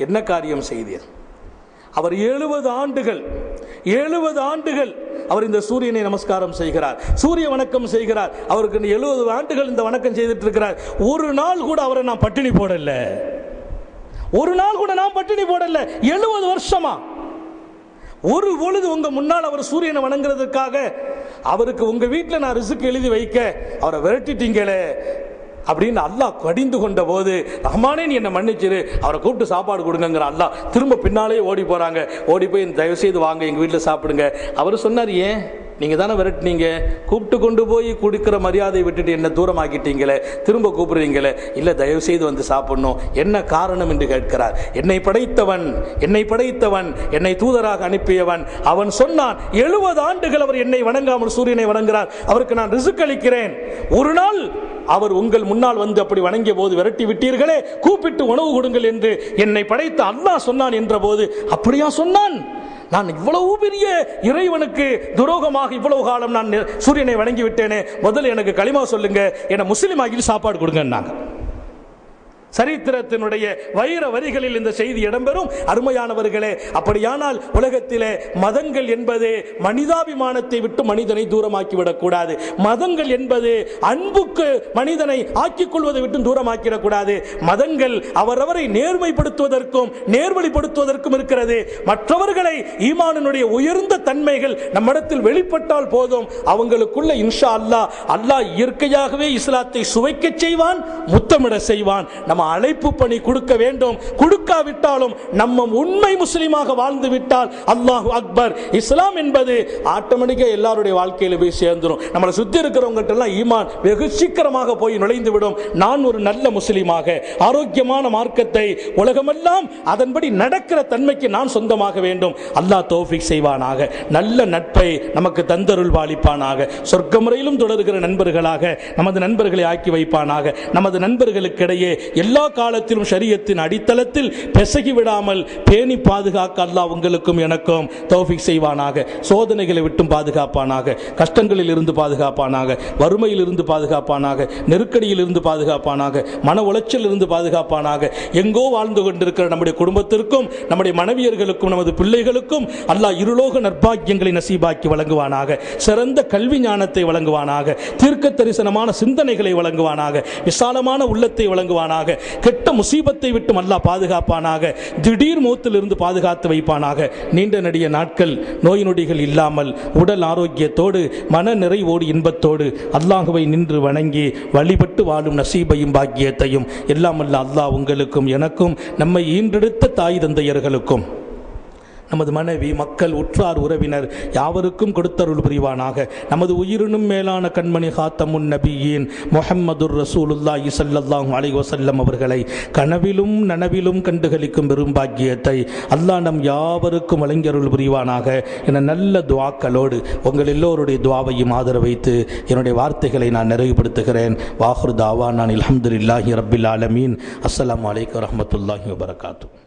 Speaker 3: என்ன காரியம் செய்தீர்? அவர் 70 ஆண்டுகள் அவர் இந்த சூரியனை நமஸ்காரம் செய்கிறார், சூரிய வணக்கம் செய்கிறார். அவருக்கு 70 ஆண்டுகள் இந்த வணக்கம் செய்துட்டு இருக்கிறார். ஒரு நாள் கூட அவரை நான் பட்டினி போடல, ஒரு நாள் கூட நான் பட்டினி போடல. 70 வருஷமா ஒரு பொழுது உங்க முன்னால் அவர் சூரியனை வணங்குறதுக்காக அவருக்கு உங்க வீட்டில் நான் ரிஸ்க் எழுதி வைக்க அவரை விரட்டிட்டீங்களே அப்படின்னு அல்லாஹ் கடிந்து கொண்ட போது, ரஹ்மானே நீ என்ன மன்னிச்சிரு, அவரை கூப்பிட்டு சாப்பாடு கொடுங்கிற அல்லாஹ் திரும்ப பின்னாலே ஓடி போறாங்க. ஓடி போய் தயவு செய்து வாங்க எங்க வீட்டில் சாப்பிடுங்க. அவர் சொன்னார், ஏன் நீங்க தானே விரட்டினீங்க, கூப்பிட்டு கொண்டு போய் கொடுக்கிற மரியாதையை விட்டுட்டு என்ன தூரம் ஆக்கிட்டீங்களே, திரும்ப கூப்பிடுறீங்களே. இல்ல தயவு செய்து வந்து சாப்பிடணும். என்ன காரணம் என்று கேட்கிறார். என்னை படைத்தவன் என்னை தூதராக அனுப்பியவன் அவன் சொன்னான், 70 ஆண்டுகள் அவர் என்னை வணங்காமல் சூரியனை வணங்குகிறார், அவருக்கு நான் ரிஸ்க் அளிக்கிறேன். ஒரு நாள் அவர் உங்கள் முன்னால் வந்து அப்படி வணங்கிய போது விரட்டி விட்டீர்களே, கூப்பிட்டு உணவு கொடுங்கள் என்று என்னை படைத்த அல்லாஹ் சொன்னான் என்ற போது, அப்படியா சொன்னான்? நான் இவ்வளவு பெரிய இறைவனுக்கு துரோகமாக இவ்வளவு காலம் நான் சூரியனை வணங்கி விட்டேனே, முதல்ல எனக்கு களிமா சொல்லுங்க, என்னை முஸ்லிம் ஆகி சாப்பாடு கொடுங்கன்னாங்க. சரித்திரத்தினுடைய வைர வரிகளில் இந்த செய்தி இடம்பெறும். அருமையானவர்களே, அப்படியானால் உலகத்திலே மதங்கள் என்பது மனிதாபிமானத்தை விட்டு மனிதனை தூரமாக்கிவிடக் கூடாது. மதங்கள் என்பது அன்புக்கு மனிதனை ஆக்கிக் கொள்வதை விட்டு தூரமாக்கிடக் கூடாது. மதங்கள் அவரவரை நேர்மைப்படுத்துவதற்கும் நேர்வழிப்படுத்துவதற்கும் இருக்கிறது. மற்றவர்களை ஈமானினுடைய உயர்ந்த தன்மைகள் நம்மிடத்தில் வெளிப்பட்டால் போதும், அவங்களுக்குள்ள இன்ஷா அல்லாஹ் அல்லாஹ் இயற்கையாகவே இஸ்லாத்தை சுவைக்க செய்வான், முத்தமிட செய்வான். நம்ம அழைப்பு பணி கொடுக்க வேண்டும். கொடுக்காவிட்டாலும் நம்ம உண்மை முஸ்லிமாக வாழ்ந்து விட்டால் அல்லாஹு அக்பர், இஸ்லாம் என்பது ஆட்டோமேட்டிக்கா எல்லாருடைய வாழ்க்கையில போய் சேர்ந்துடும். நம்மளை சுத்தி இருக்கிறவங்க எல்லாம் ஈமான் வெகு சீக்கிரமாக போய் நுழைந்து விடும். நான் ஒரு நல்ல முஸ்லிமாக ஆரோக்கியமான மார்க்கத்தை உலகமெல்லாம் அதன்படி நடக்கிற தன்மைக்கு நான் சொந்தமாக வேண்டும். அல்லாஹ் தௌஃபீக் செய்வானாக. நல்ல நட்பை நமக்கு தந்தருள் பாலிப்பானாக. சொர்க்க முறையிலும் தொடர்கிற நண்பர்களாக நமது நண்பர்களை ஆக்கி வைப்பானாக. நமது நண்பர்களுக்கிடையே எல்லா காலத்திலும் ஷரியத்தின் அடித்தளத்தில் பெசகி விடாமல் பேணி பாதுகாக்க அல்லாஹ் உங்களுக்கும் எனக்கும் தௌஃபீக் செய்வானாக. சோதனைகளை விட்டும் பாதுகாப்பானாக, கஷ்டங்களில் இருந்து பாதுகாப்பானாக, வறுமையில் இருந்து பாதுகாப்பானாக, நெருக்கடியில் இருந்து பாதுகாப்பானாக, மன உளைச்சல் இருந்து பாதுகாப்பானாக. எங்கோ வாழ்ந்து கொண்டிருக்கிற நம்முடைய குடும்பத்திற்கும் நம்முடைய மனைவியர்களுக்கும் நமது பிள்ளைகளுக்கும் அல்லாஹ் இருலோக நற்பாக்கியங்களை நசீபாக்கி வழங்குவானாக. சிறந்த கல்வி ஞானத்தை வழங்குவானாக. தீர்க்க தரிசனமான சிந்தனைகளை வழங்குவானாக. விசாலமான உள்ளத்தை வழங்குவானாக. கெட்ட முசீபத்தை விட்டு அல்லாஹ் பாதுகாப்பானாக. திடீர் மௌத்தில் இருந்து பாதுகாத்து வைப்பானாக. நீண்ட நெடிய நாட்கள் நோய் நொடிகள் இல்லாமல் உடல் ஆரோக்கியத்தோடு மன நிறைவோடு இன்பத்தோடு அல்லாஹுவை நின்று வணங்கி வழிபட்டு வாழும் நசீபையும் பாக்கியத்தையும் எல்லாம் அல்ல அல்லாஹ் உங்களுக்கும் எனக்கும் நம்மை ஈன்றெடுத்த தாய் தந்தையர்களுக்கும் நமது மனைவி மக்கள் உற்றார் உறவினர் யாவருக்கும் கொடுத்தருள் புரிவானாக. நமது உயிரினும் மேலான கண்மணி காத்தமுன் நபியின் முஹம்மதுர் ரசூலுல்லாஹி ஸல்லல்லாஹு அலைஹி வஸல்லம் அவர்களை கனவிலும் நனவிலும் கண்டுகளிக்கும் பெரும் பாக்கியத்தை அல்லாஹ் நம் யாவருக்கும் வழங்கியருள் புரிவானாக என நல்ல துஆக்களோடு உங்கள் எல்லோருடைய துஆவையும் ஆதரவு வைத்து என்னுடைய வார்த்தைகளை நான் நிறைவுபடுத்துகிறேன். வாஹிரு தாவானா அல்ஹம்துலில்லாஹி ரப்பில் ஆலமீன். அஸ்ஸலாமு அலைக்கும் வரஹ்மத்துல்லாஹி வபரகாத்துஹு.